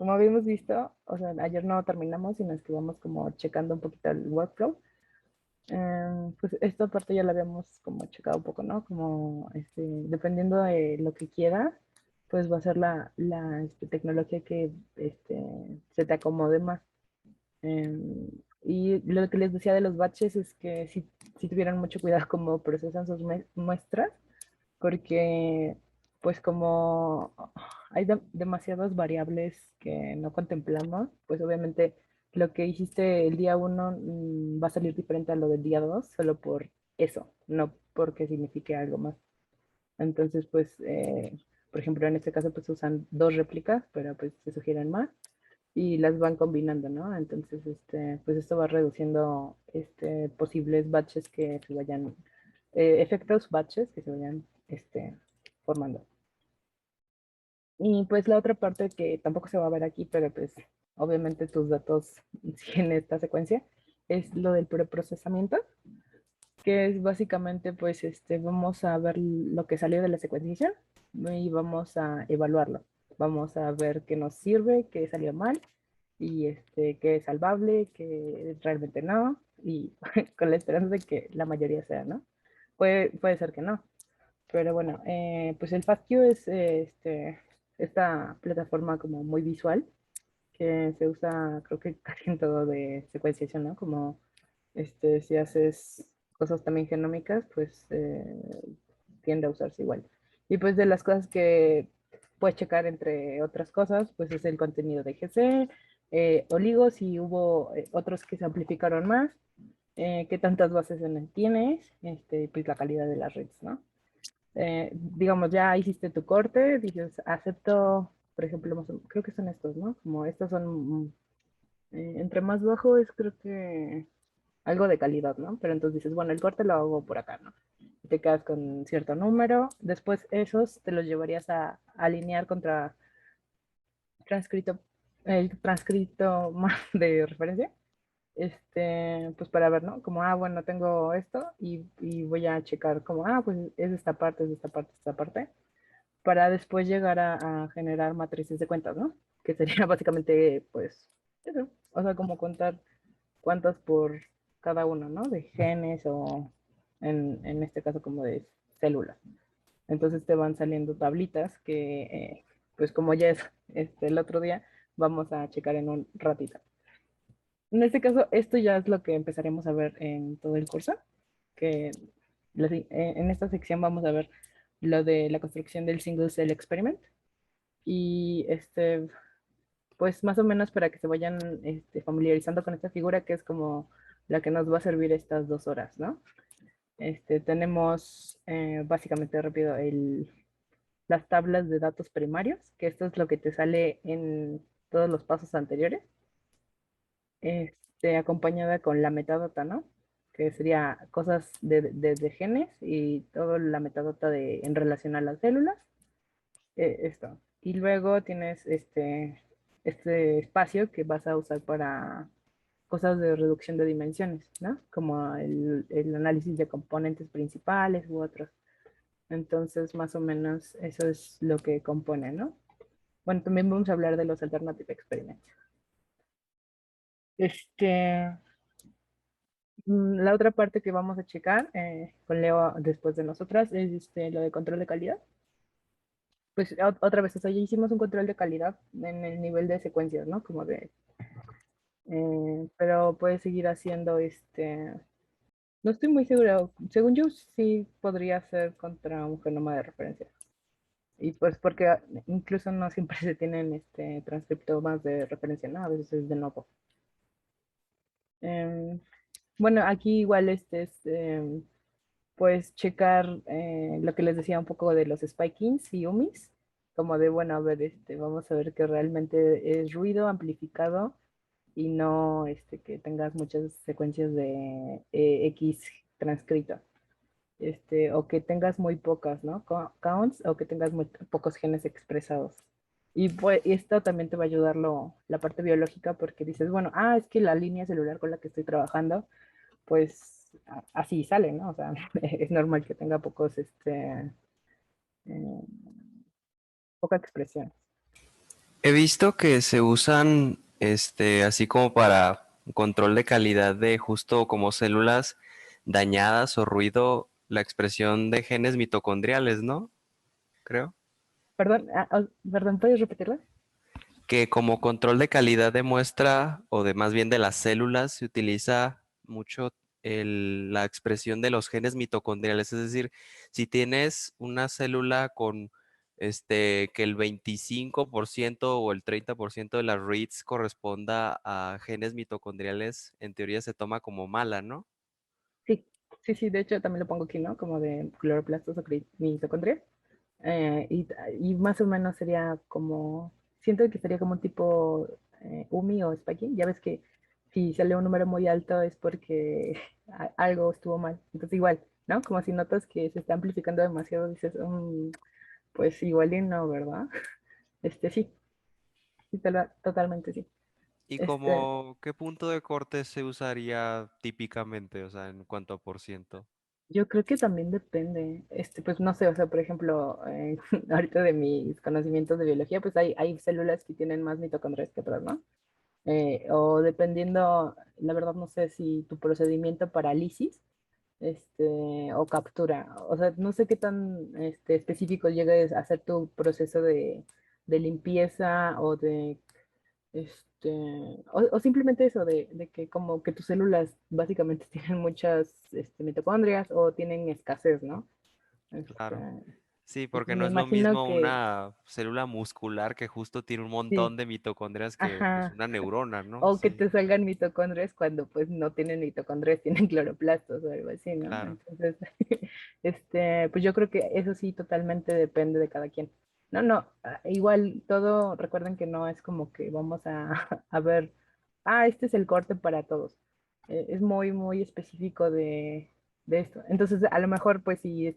como habíamos visto, o sea, ayer no terminamos y nos quedamos como checando un poquito el workflow. Pues esta parte ya la habíamos como checado un poco, ¿no? Como dependiendo de lo que quieras, pues va a ser la tecnología que se te acomode más. Y lo que les decía de los batches es que si tuvieran mucho cuidado cómo procesan sus muestras, porque pues como hay demasiadas variables que no contemplamos, pues obviamente lo que hiciste el día uno va a salir diferente a lo del día dos, solo por eso, no porque signifique algo más. Entonces, pues, por ejemplo, en este caso, pues usan dos réplicas, pero pues se sugieren más y las van combinando, ¿no? Entonces, pues esto va reduciendo posibles batches que se vayan, efectos batches que se vayan formando. Y pues la otra parte que tampoco se va a ver aquí, pero pues obviamente tus datos siguen esta secuencia, es lo del preprocesamiento, que es básicamente pues vamos a ver lo que salió de la secuenciación y vamos a evaluarlo. Vamos a ver qué nos sirve, qué salió mal y qué es salvable, qué realmente no, y con la esperanza de que la mayoría sea, ¿no? Puede ser que no, pero bueno, pues el FastQ es esta plataforma como muy visual que se usa creo que casi en todo de secuenciación, ¿no? Como si haces cosas también genómicas, pues tiende a usarse igual. Y pues de las cosas que puedes checar entre otras cosas, pues es el contenido de GC, oligos y hubo otros que se amplificaron más, qué tantas bases tienes, pues la calidad de las redes, ¿no? Digamos, ya hiciste tu corte, dices, acepto, por ejemplo, creo que son estos, ¿no? Como estos son, entre más bajo es creo que algo de calidad, ¿no? Pero entonces dices, bueno, el corte lo hago por acá, ¿no? Y te quedas con cierto número, después esos te los llevarías a alinear contra transcrito, el transcrito más de referencia, pues para ver, ¿no? Como, bueno, tengo esto y voy a checar como, pues es esta parte, es esta parte, esta parte, para después llegar a generar matrices de cuentas, ¿no? Que sería básicamente, pues, eso, o sea, como contar cuántas por cada uno, ¿no? De genes o en este caso como de células. Entonces te van saliendo tablitas que, pues como ya es el otro día, vamos a checar en un ratito. En este caso, esto ya es lo que empezaremos a ver en todo el curso, que en esta sección vamos a ver lo de la construcción del single cell experiment y pues más o menos para que se vayan familiarizando con esta figura que es como la que nos va a servir estas 2 horas, ¿no? Tenemos básicamente rápido las tablas de datos primarios, que esto es lo que te sale en todos los pasos anteriores, acompañada con la metadata, ¿no? Que sería cosas de genes y toda la metadata en relación a las células, esto. Y luego tienes este espacio que vas a usar para cosas de reducción de dimensiones, ¿no? Como el análisis de componentes principales u otros. Entonces, más o menos eso es lo que compone, ¿no? Bueno, también vamos a hablar de los alternative experiments. Este, la otra parte que vamos a checar con Leo después de nosotras es lo de control de calidad. Pues otra vez, o sea, ya hicimos un control de calidad en el nivel de secuencias, ¿no? Como pero puedes seguir haciendo no estoy muy segura, según yo sí podría ser contra un genoma de referencia. Y pues porque incluso no siempre se tienen transcriptomas de referencia, ¿no? A veces es de nuevo. Bueno, aquí igual pues checar lo que les decía un poco de los spikings y UMIs, como de, bueno, a ver, vamos a ver que realmente es ruido amplificado y no que tengas muchas secuencias de X transcrito. O que tengas muy pocas, ¿no? Counts, o que tengas muy pocos genes expresados. Y pues esto también te va a ayudar la parte biológica porque dices, bueno, es que la línea celular con la que estoy trabajando, pues así sale, ¿no? O sea, es normal que tenga eh, poca expresión. He visto que se usan, así como para control de calidad de justo como células dañadas o ruido, la expresión de genes mitocondriales, ¿no? Creo. Perdón, perdón, ¿puedes repetirlo? Que como control de calidad de muestra o de más bien de las células se utiliza mucho la expresión de los genes mitocondriales. Es decir, si tienes una célula con que el 25% o el 30% de las reads corresponda a genes mitocondriales, en teoría se toma como mala, ¿no? Sí, sí, sí, de hecho también lo pongo aquí, ¿no? Como de cloroplastos o mitocondria. Y más o menos sería como, siento que sería como un tipo UMI o spiking. Ya ves que si sale un número muy alto es porque algo estuvo mal. Entonces igual, ¿no? Como si notas que se está amplificando demasiado, dices, pues igual y no, ¿verdad? Sí, sí, totalmente sí. ¿Y Este, como qué punto de corte se usaría típicamente, o sea, en cuanto a por ciento? yo creo que también depende, pues no sé, o sea, por ejemplo, ahorita de mis conocimientos de biología, pues hay células que tienen más mitocondrias que otras, ¿no? O dependiendo, la verdad no sé si tu procedimiento para lisis, o captura, o sea, no sé qué tan específico llegues a hacer tu proceso de limpieza o de este, o simplemente eso de que como que tus células básicamente tienen muchas mitocondrias o tienen escasez, ¿no? Este, Claro. Sí, y pues porque no me es lo imagino mismo que una célula muscular que justo tiene un sí, montón de mitocondrias que pues ajá, una neurona, ¿no? o que Sí, te salgan mitocondrias cuando pues no tienen mitocondrias, tienen cloroplastos o algo así, ¿no? claro. Entonces, pues yo creo que eso sí totalmente depende de cada quien. No, no, igual todo, recuerden que no es como que vamos a, a ver, este es el corte para todos. Es muy, muy específico de esto. Entonces, a lo mejor, pues sí,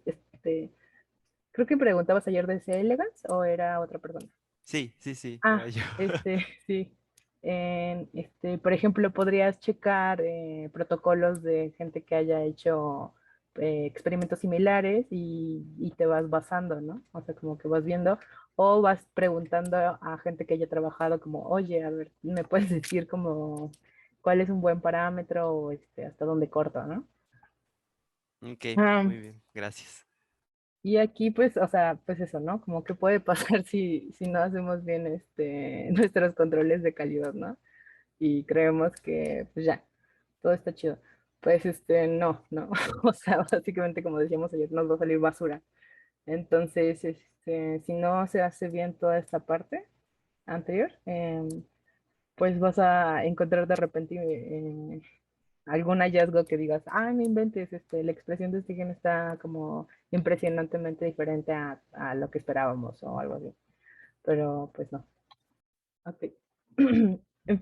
creo que preguntabas ayer de C. elegans o era otra persona. Sí, sí, sí, era Ah, yo. sí. Por ejemplo, podrías checar protocolos de gente que haya hecho experimentos similares y te vas basando, ¿no? O sea, como que vas viendo o vas preguntando a gente que haya trabajado como, oye, a ver, ¿me puedes decir como cuál es un buen parámetro o hasta dónde corto, ¿no? Ok, Ah, muy bien, gracias. y aquí, pues, o sea, pues eso, ¿no? Como que puede pasar si no hacemos bien nuestros controles de calidad, ¿no? Y creemos que pues ya, todo está chido. Pues no, no. O sea, básicamente como decíamos ayer, nos va a salir basura. Entonces, si no se hace bien toda esta parte anterior, pues vas a encontrar de repente algún hallazgo que digas, no inventes, la expresión de este gen está como impresionantemente diferente a lo que esperábamos o algo así. Pero pues no. Ok.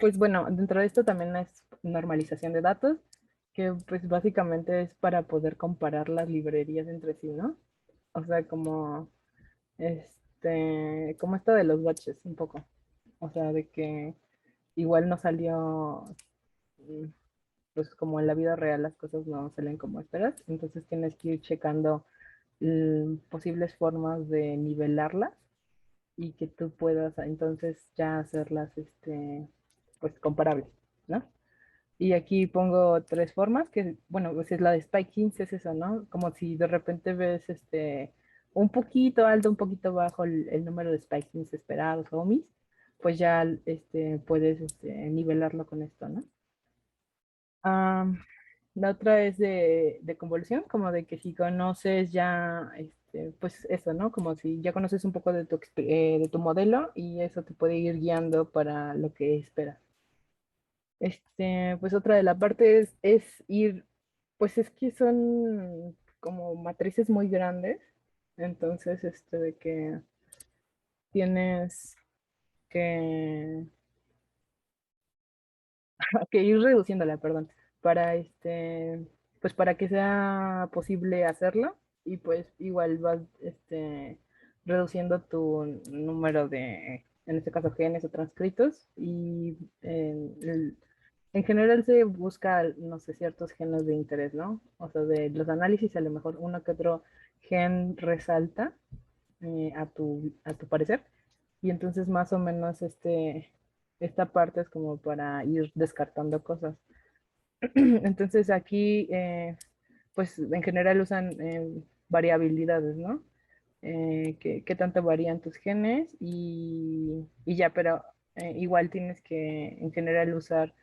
Pues bueno, dentro de esto también es normalización de datos, que pues básicamente es para poder comparar las librerías entre sí, ¿no? O sea, como esto de los batches, un poco. O sea, de que igual no salió, mm, pues como en la vida real las cosas no salen como esperas, entonces tienes que ir checando posibles formas de nivelarlas y que tú puedas entonces ya hacerlas, pues comparables, ¿no? Y aquí pongo tres formas, que, bueno, pues es la de Spike 15, es eso, ¿no? Como si de repente ves, un poquito alto, un poquito bajo el número de Spike 15 esperados o mis, pues ya, puedes, nivelarlo con esto, ¿no? Ah, la otra es de convolución, como de que si conoces ya, pues eso, ¿no? Como si ya conoces un poco de tu modelo y eso te puede ir guiando para lo que esperas. Pues otra de la parte es ir, pues es que son como matrices muy grandes, entonces, de que tienes que, que ir reduciéndola, perdón, para pues para que sea posible hacerlo y pues igual vas reduciendo tu número en este caso, genes o transcritos y en general se busca, no sé, ciertos genes de interés, ¿no? O sea, de los análisis a lo mejor uno que otro gen resalta a tu parecer y entonces más o menos esta parte es como para ir descartando cosas. Entonces aquí, pues en general usan variabilidades, ¿no? Qué tanto varían tus genes y ya, pero igual tienes que en general usar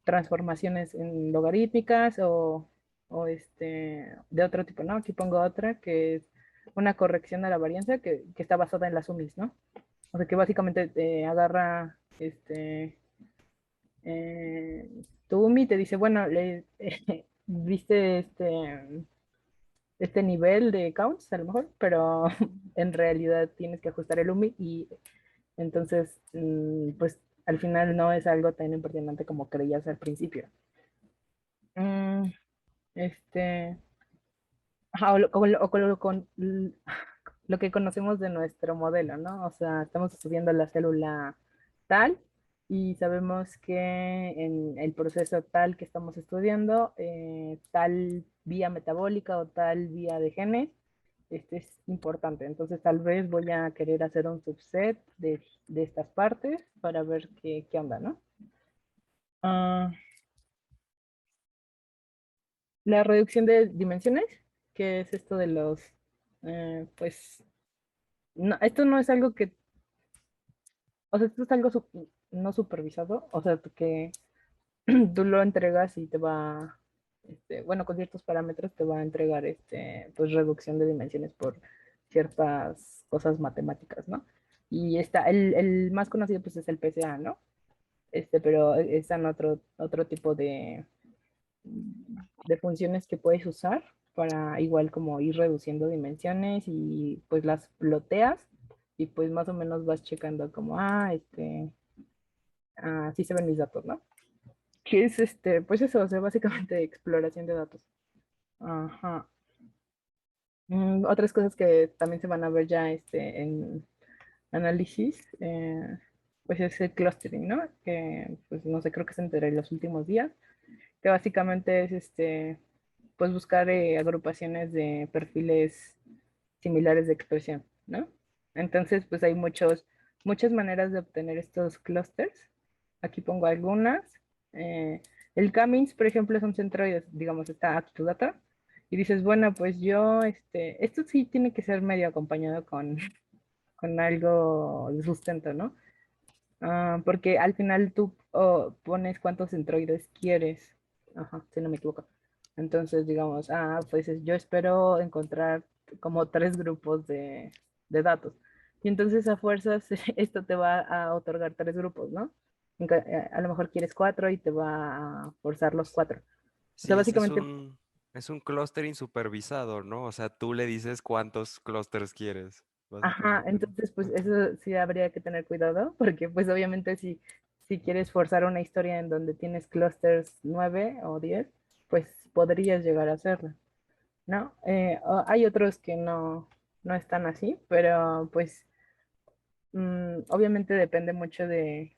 transformaciones en logarítmicas o de otro tipo, ¿no? Aquí pongo otra que es una corrección de la varianza que está basada en las UMIs, ¿no? O sea que básicamente agarra eh, tu UMI te dice, bueno, viste este nivel de counts a lo mejor, pero en realidad tienes que ajustar el UMI y entonces, pues al final no es algo tan impresionante como creías al principio. Mm, este, ajá, lo que conocemos de nuestro modelo, ¿no? O sea, estamos estudiando la célula tal y sabemos que en el proceso tal que estamos estudiando, tal vía metabólica o tal vía de genes, este es importante. Entonces, tal vez voy a querer hacer un subset de estas partes para ver qué onda, ¿no? Ah, la reducción de dimensiones, que es esto de los, pues, no, esto no es algo que, o sea, esto es algo no supervisado, o sea, que tú lo entregas y te va, bueno, con ciertos parámetros te va a entregar, pues, reducción de dimensiones por ciertas cosas matemáticas, ¿no? Y está, el más conocido, pues, es el PCA, ¿no? Pero están otro tipo de funciones que puedes usar para igual como ir reduciendo dimensiones y pues las ploteas y pues más o menos vas checando como, así se ven mis datos, ¿no? Que es pues eso, o sea, básicamente exploración de datos. Ajá. Otras cosas que también se van a ver ya en análisis, pues es el clustering, ¿no? Que pues no sé, creo que se enteré en los últimos días, que básicamente es pues buscar agrupaciones de perfiles similares de expresión, ¿no? Entonces, pues hay muchas maneras de obtener estos clústeres. Aquí pongo algunas. Eh, el Cummings, por ejemplo, es un centro, digamos, está aquí tu data. Y dices, bueno, pues yo, esto sí tiene que ser medio acompañado con algo de sustento, ¿no? Porque al final tú pones cuántos centroides quieres. Ajá, si no me equivoco. Entonces, digamos, pues yo espero encontrar como tres grupos de datos. Y entonces a fuerzas esto te va a otorgar tres grupos, ¿no? A lo mejor quieres cuatro y te va a forzar los cuatro. O sea, Sí, ese básicamente, es un clustering supervisado, ¿no? O sea, tú le dices cuántos clusters quieres, ajá, básicamente, ¿no? entonces pues Ok. eso sí habría que tener cuidado, porque pues obviamente si quieres forzar una historia en donde tienes clusters 9 o 10 pues podrías llegar a hacerlo, ¿no? Hay otros que no están así, pero pues obviamente depende mucho de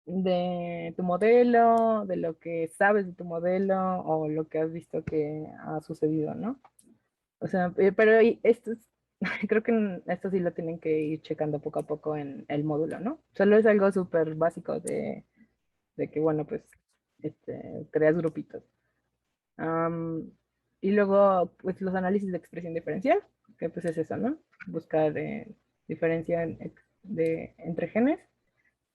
tu modelo, de lo que sabes de tu modelo o lo que has visto que ha sucedido, ¿no? O sea, pero esto es, creo que esto sí lo tienen que ir checando poco a poco en el módulo, ¿no? Solo es algo súper básico de que, bueno, pues, creas grupitos. Am, y luego, pues, los análisis de expresión diferencial, que pues es eso, ¿no? Buscar diferencia entre genes.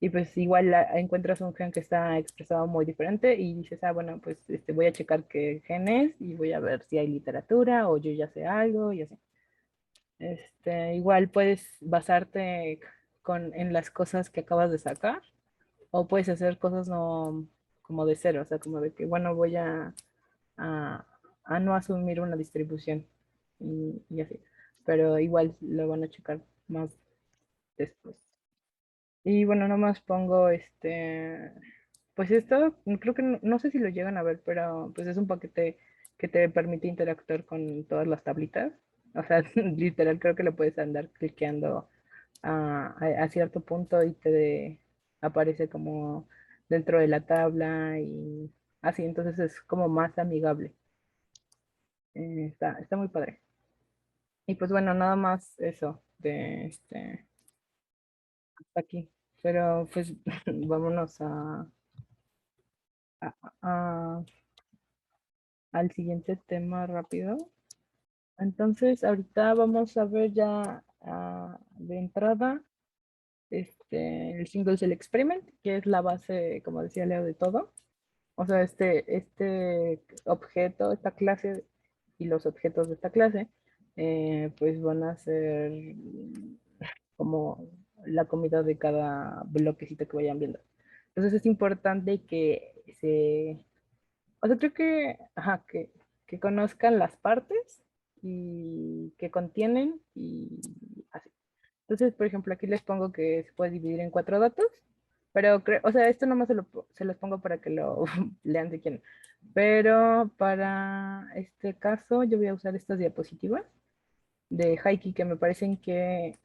Y pues igual encuentras un gen que está expresado muy diferente y dices, bueno, pues voy a checar qué gen es y voy a ver si hay literatura o yo ya sé algo y así. Igual puedes basarte en las cosas que acabas de sacar o puedes hacer cosas no, como de cero, o sea, como de que, bueno, voy a, a no asumir una distribución y así. Pero igual lo van a checar más después. Y bueno, nomás pongo pues esto, creo que no sé si lo llegan a ver, pero pues es un paquete que te permite interactuar con todas las tablitas. O sea, literal creo que lo puedes andar cliqueando a cierto punto y aparece como dentro de la tabla y así, entonces es como más amigable. Está muy padre. Y pues bueno, nada más eso de hasta aquí. Pero pues vámonos a- a- al siguiente tema rápido. Entonces, ahorita vamos a ver ya de entrada el Single Cell Experiment, que es la base, como decía Leo, de todo. O sea, este objeto, esta clase y los objetos de esta clase, pues van a ser como la comida de cada bloquecito que vayan viendo. Entonces es importante que o sea, creo que, ajá, que conozcan las partes y que contienen y así. Entonces, por ejemplo, aquí les pongo que se puede dividir en 4 datos, pero o sea, esto nomás se los pongo para que lo lean si quieren. Pero para este caso, yo voy a usar estas diapositivas de Haiki que me parecen que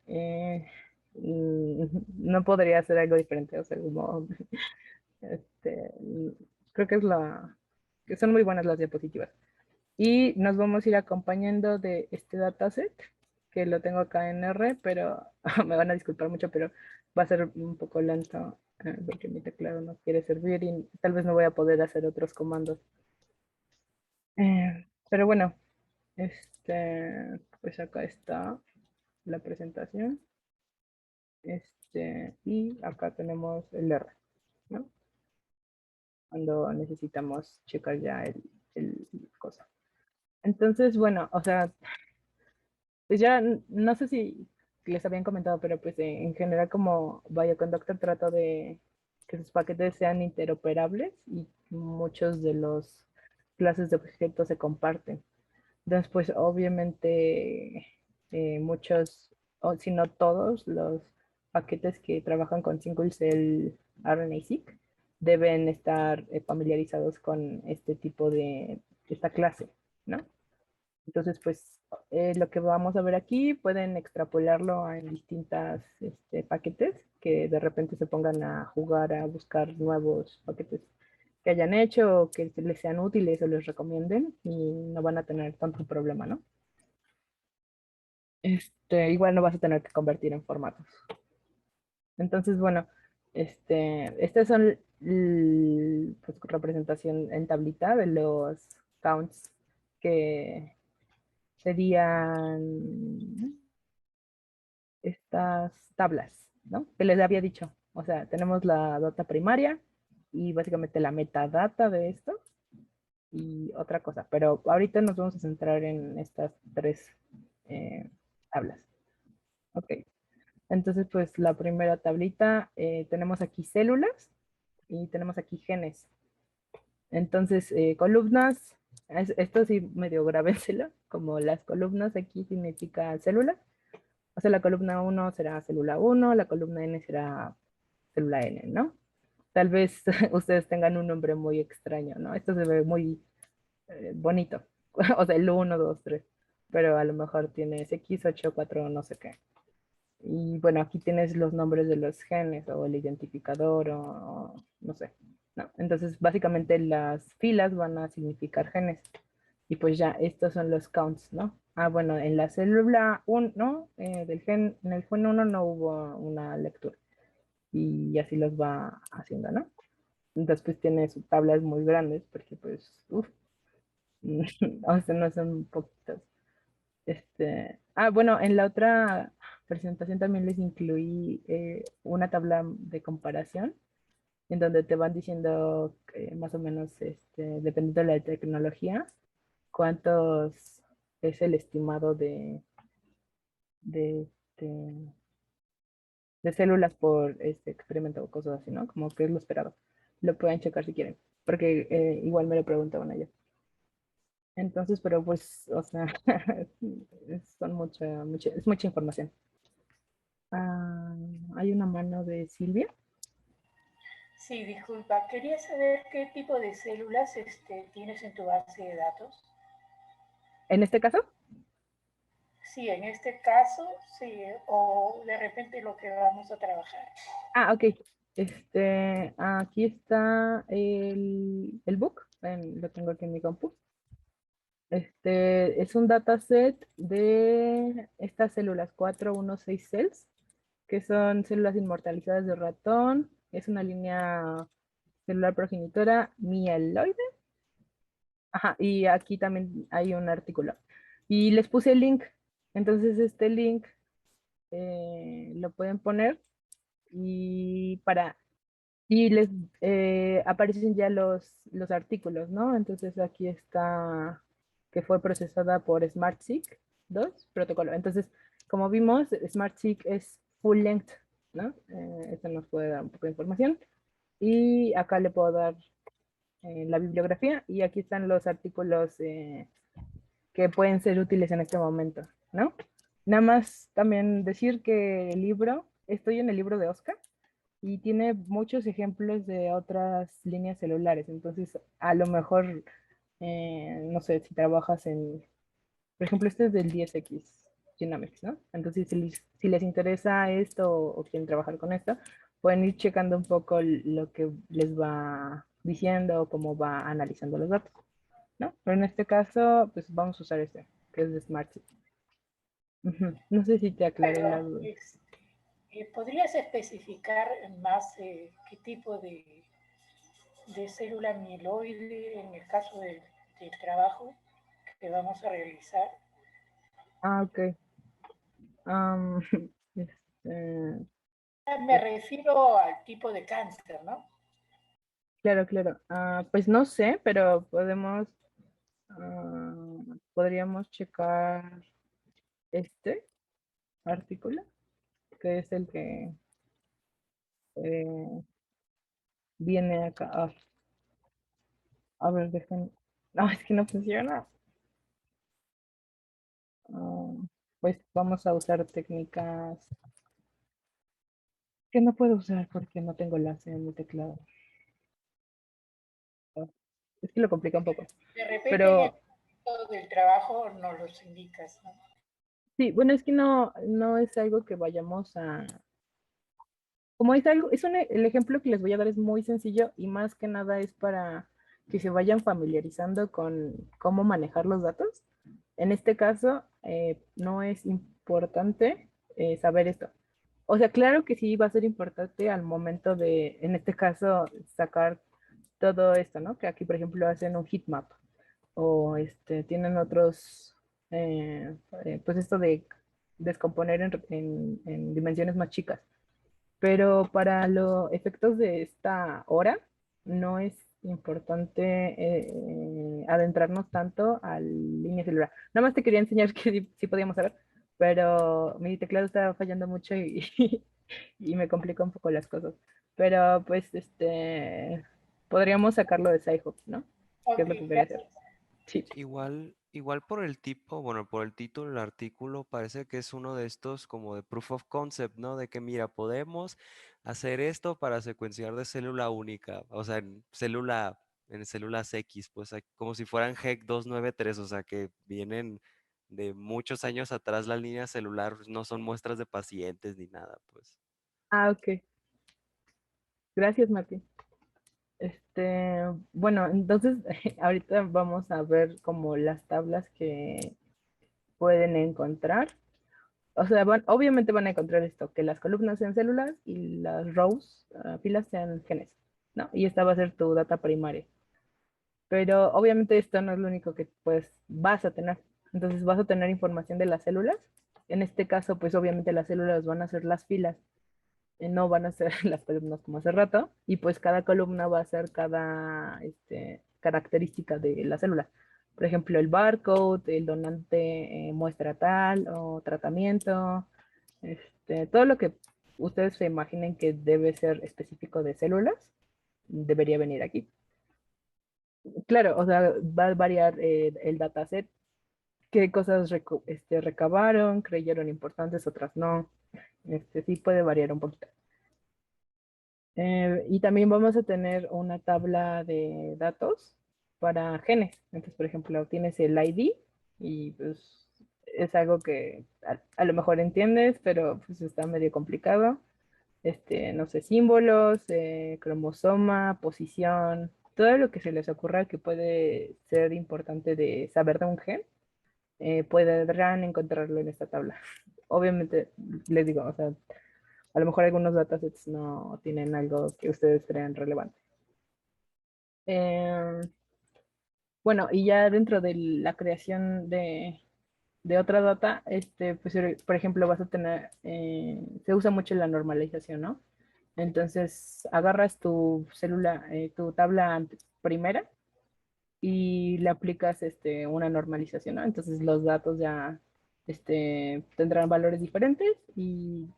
no podría hacer algo diferente. O sea, como, este, creo que son muy buenas las diapositivas. Y nos vamos a ir acompañando de este dataset, que lo tengo acá en R, pero me van a disculpar mucho, pero va a ser un poco lento porque mi teclado no quiere servir y tal vez no voy a poder hacer otros comandos. Pero bueno, pues acá está la presentación. Y acá tenemos el R, ¿no? Cuando necesitamos checar ya el cosa. Entonces, bueno, o sea, pues ya no sé si les habían comentado, pero pues en general como Bioconductor trato de que sus paquetes sean interoperables y muchos de los clases de objetos se comparten. Entonces, pues obviamente muchos, o si no todos, los paquetes que trabajan con single cell RNA-seq deben estar familiarizados con este tipo de esta clase, ¿no? Entonces, pues lo que vamos a ver aquí pueden extrapolarlo en distintas paquetes que de repente se pongan a jugar, a buscar nuevos paquetes que hayan hecho o que les sean útiles o les recomienden y no van a tener tanto problema, ¿no? Igual no vas a tener que convertir en formatos. Entonces, bueno, estas son pues, representación en tablita de los counts que serían estas tablas, ¿no? Que les había dicho. O sea, tenemos la data primaria y básicamente la metadata de esto y otra cosa. Pero ahorita nos vamos a centrar en estas 3 tablas. Ok. Entonces, pues la primera tablita, tenemos aquí células y tenemos aquí genes. Entonces, columnas, esto sí medio grábenselo, como las columnas aquí significa células. O sea, la columna 1 será célula 1, la columna N será célula N, ¿no? Tal vez ustedes tengan un nombre muy extraño, ¿no? Esto se ve muy bonito. O sea, el 1, 2, 3. Pero a lo mejor tienes X8, 4, no sé qué. Y bueno, aquí tienes los nombres de los genes o el identificador o no sé. ¿No? Entonces, básicamente las filas van a significar genes. Y pues ya, estos son los counts, ¿no? Ah, bueno, en la célula 1 del gen, en el gen 1 no hubo una lectura. Y así los va haciendo, ¿no? Entonces, pues tiene sus tablas muy grandes, porque pues, uff, o sea, no son poquitos. Bueno, en la otra presentación también les incluí una tabla de comparación en donde te van diciendo más o menos, dependiendo de la tecnología, cuántos es el estimado de, de células por este experimento o cosas así, ¿no? Como que es lo esperado. Lo pueden checar si quieren, porque igual me lo preguntaban ayer. Entonces, pero pues, o sea, son es mucha información. Ah, hay una mano de Silvia. Sí, disculpa, quería saber qué tipo de células tienes en tu base de datos. En este caso, Sí, en este caso, sí, o de repente lo que vamos a trabajar. ok. Aquí está el book, lo tengo aquí en mi compu. Es un dataset de estas células 416 cells que son células inmortalizadas de ratón. Es una línea celular progenitora mieloide. Ajá, y aquí también hay un artículo. Y les puse el link. Entonces este link lo pueden poner y para y les aparecen ya los artículos, ¿no? Entonces aquí está que fue procesada por SmartSeq 2 protocolo. Entonces, como vimos, SmartSeq es full length, ¿no? Esto nos puede dar un poco de información. Y acá le puedo dar la bibliografía y aquí están los artículos que pueden ser útiles en este momento, ¿no? Nada más también decir que el libro, estoy en el libro de Oscar y tiene muchos ejemplos de otras líneas celulares, entonces a lo mejor, no sé, si trabajas en, por ejemplo, este es del 10X Genomics, ¿no? Entonces, si les interesa esto o quieren trabajar con esto, pueden ir checando un poco lo que les va diciendo o cómo va analizando los datos, ¿no? Pero en este caso, pues vamos a usar este, que es de SmartSeed. No sé si te aclaré la Bueno, duda. ¿podrías especificar más qué tipo de célula mieloide en el caso del trabajo que vamos a realizar? Ah, ok. Am, este, Me refiero al tipo de cáncer, ¿no? claro, claro. Pues no sé, pero podríamos checar este artículo, que es el que eh, viene acá. A ver, dejen. No, es que no funciona. Ah, pues vamos a usar técnicas que no puedo usar porque no tengo la C en mi teclado. Ah, Es que lo complica un poco. De repente en el Pero momento del trabajo nos los indicas, ¿no? sí, bueno, es que no es algo que vayamos a. Como es algo, el ejemplo que les voy a dar es muy sencillo y más que nada es para que se vayan familiarizando con cómo manejar los datos. En este caso, no es importante saber esto. O sea, claro que sí va a ser importante al momento de, en este caso, sacar todo esto, ¿no? Que aquí, por ejemplo, hacen un heatmap o tienen otros, pues esto de descomponer en dimensiones más chicas, pero para los efectos de esta hora no es importante adentrarnos tanto a la línea celular. Nada más te quería enseñar que sí podíamos saber, pero mi teclado estaba fallando mucho y, y me complica un poco las cosas. Pero pues podríamos sacarlo de Sci-Hub, ¿no? ¿Qué es Ok, lo que quería hacer? gracias. Sí. Igual por el tipo, bueno, por el título del artículo, parece que es uno de estos como de proof of concept, ¿no? De que mira, podemos hacer esto para secuenciar de célula única, o sea, en células X, pues como si fueran HEC 293, o sea, que vienen de muchos años atrás la línea celular, no son muestras de pacientes ni nada, pues. Ah, ok. Gracias, Martín. Bueno, entonces ahorita vamos a ver como las tablas que pueden encontrar. O sea, obviamente van a encontrar esto, que las columnas sean células y las rows, filas sean genes, ¿no? Y esta va a ser tu data primaria. Pero obviamente esto no es lo único que pues vas a tener. Entonces vas a tener información de las células. En este caso, pues obviamente las células van a ser las filas, no van a ser las columnas como hace rato, y pues cada columna va a ser cada característica de la célula. Por ejemplo, el barcode, el donante muestra tal o tratamiento, todo lo que ustedes se imaginen que debe ser específico de células, debería venir aquí. Claro, o sea, va a variar el dataset, qué cosas recabaron, creyeron importantes, otras no. Sí puede variar un poquito. Y también vamos a tener una tabla de datos para genes. Entonces, por ejemplo, tienes el ID y pues es algo que a lo mejor entiendes, pero pues está medio complicado. No sé, símbolos, cromosoma, posición, todo lo que se les ocurra que puede ser importante de saber de un gen, podrán encontrarlo en esta tabla. Obviamente, les digo, o sea, a lo mejor algunos datasets no tienen algo que ustedes crean relevante. Bueno, y ya dentro de la creación de otra data, pues, por ejemplo, vas a tener, se usa mucho la normalización, ¿no? Entonces, agarras tu célula, tu tabla primera y le aplicas una normalización, ¿no? Entonces, los datos ya tendrán valores diferentes y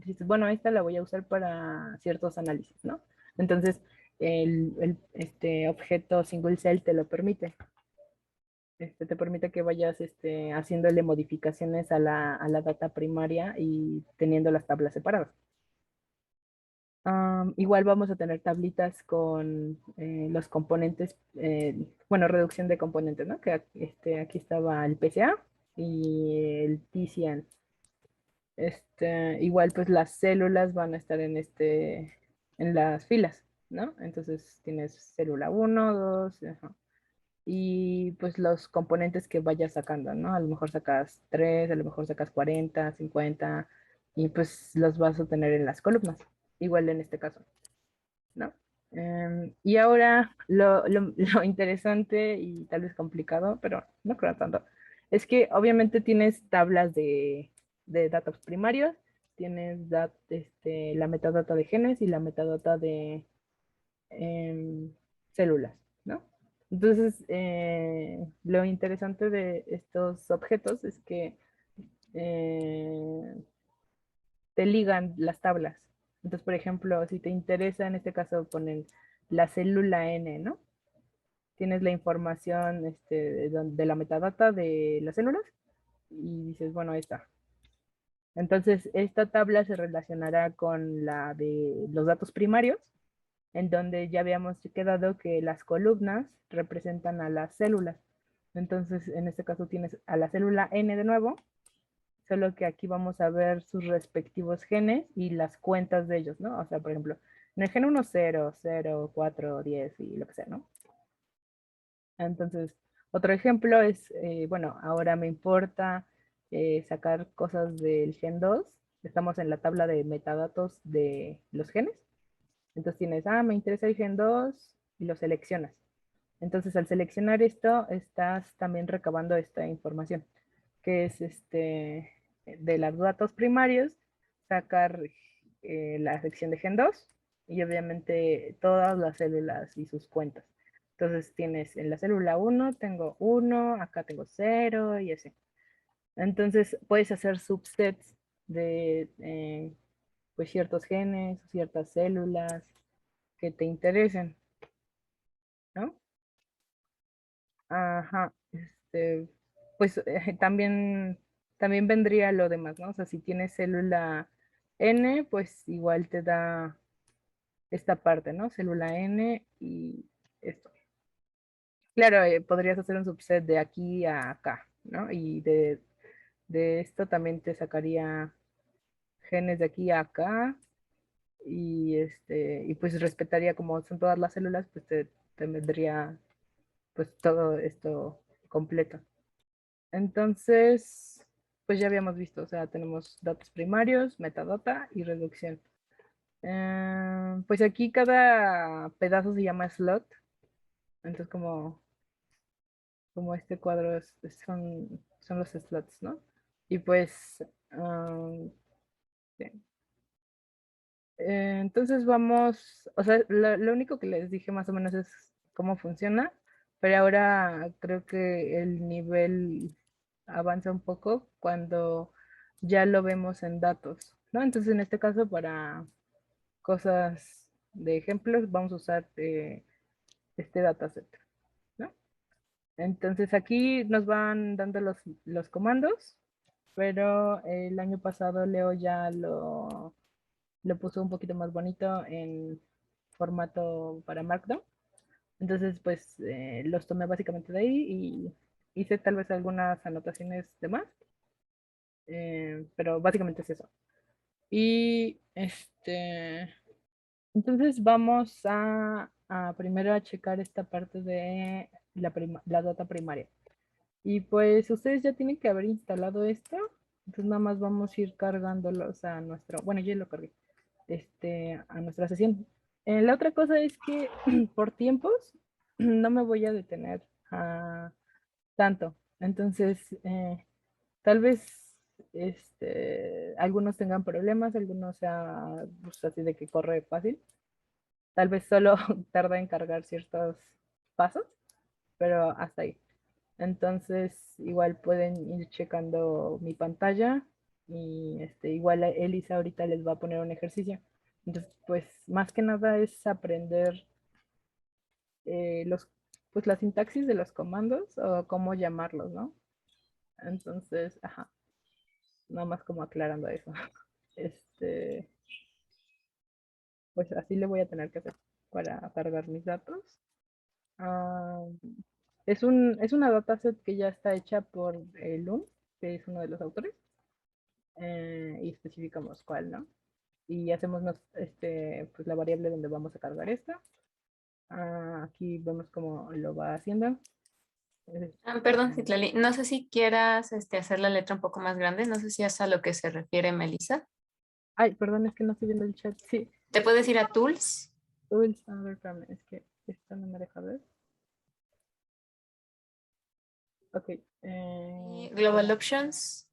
dices, bueno, esta la voy a usar para ciertos análisis, ¿no? Entonces, este objeto single cell te lo permite. Te permite que vayas haciéndole modificaciones a la data primaria y teniendo las tablas separadas. Igual vamos a tener tablitas con los componentes, bueno, reducción de componentes, ¿no? Que aquí estaba el PCA y el TCN. Igual pues las células van a estar en las filas, ¿no? Entonces tienes célula 1, 2, ajá. Y pues los componentes que vayas sacando, ¿no? A lo mejor sacas 3, a lo mejor sacas 40, 50, y pues los vas a tener en las columnas, igual en este caso, ¿no? Y ahora lo interesante y tal vez complicado, pero no creo tanto, es que obviamente tienes tablas de datos primarios, tienes la metadata de genes y la metadata de células, ¿no? Entonces, lo interesante de estos objetos es que eh, te ligan las tablas. Entonces, por ejemplo, si te interesa, en este caso, ponen la célula N, ¿no? Tienes la información de la metadata de las células y dices, bueno, ahí está. Entonces, esta tabla se relacionará con la de los datos primarios, en donde ya habíamos quedado que las columnas representan a las células. Entonces, en este caso tienes a la célula N de nuevo, solo que aquí vamos a ver sus respectivos genes y las cuentas de ellos, ¿no? O sea, por ejemplo, en el gen 1, 0, 0, 4, 10 y lo que sea, ¿no? Entonces, otro ejemplo es, bueno, ahora me importa sacar cosas del gen 2. Estamos en la tabla de metadatos de los genes. Entonces tienes, me interesa el gen 2 y lo seleccionas. Entonces al seleccionar esto, estás también recabando esta información, que es de los datos primarios, sacar la sección de gen 2 y obviamente todas las células y sus cuentas. Entonces tienes en la célula 1, tengo 1, acá tengo 0 y así. Entonces puedes hacer subsets de pues ciertos genes, ciertas células que te interesen, ¿no? Ajá, pues también vendría lo demás, ¿no? O sea, si tienes célula N, pues igual te da esta parte, ¿no? Célula N y esto. Claro, podrías hacer un subset de aquí a acá, ¿no? Y de esto también te sacaría genes de aquí a acá y pues respetaría como son todas las células, pues te vendría pues todo esto completo. Entonces, pues ya habíamos visto, o sea, tenemos datos primarios, metadata y reducción. Pues aquí cada pedazo se llama slot. Entonces, como este cuadro son los slots, ¿no? Y pues, sí. Entonces vamos, o sea, lo único que les dije más o menos es cómo funciona, pero ahora creo que el nivel avanza un poco cuando ya lo vemos en datos, ¿no? Entonces en este caso para cosas de ejemplos vamos a usar este dataset, ¿no? Entonces aquí nos van dando los comandos, pero el año pasado Leo ya lo puso un poquito más bonito en formato para Markdown. Entonces, pues los tomé básicamente de ahí y hice tal vez algunas anotaciones de más, pero básicamente es eso. Y entonces vamos a primero a checar esta parte de la data primaria. Y pues ustedes ya tienen que haber instalado esto. Entonces nada más vamos a ir cargándolos a nuestro, bueno, yo lo cargué, a nuestra sesión. La otra cosa es que por tiempos no me voy a detener tanto. Entonces, tal vez algunos tengan problemas, algunos sea pues, así de que corre fácil. Tal vez solo tarda en cargar ciertos pasos, pero hasta ahí. Entonces, igual pueden ir checando mi pantalla y igual a Elisa ahorita les va a poner un ejercicio. Entonces, pues más que nada es aprender pues la sintaxis de los comandos o cómo llamarlos, ¿no? Entonces, ajá, nada más como aclarando eso. Este, pues así le voy a tener que hacer para cargar mis datos. Ah, es una dataset que ya está hecha por Loom, que es uno de los autores, y especificamos cuál, ¿no? Y hacemos pues la variable donde vamos a cargar esta. Aquí vemos cómo lo va haciendo. Perdón, Citlali, no sé si quieras hacer la letra un poco más grande, no sé si es a lo que se refiere Melissa. Ay, perdón, es que no estoy viendo el chat. Sí, ¿Te puedes ir a Tools? Tools, a ver, espérame, es que esta no me deja ver. Ok. Y Global Options.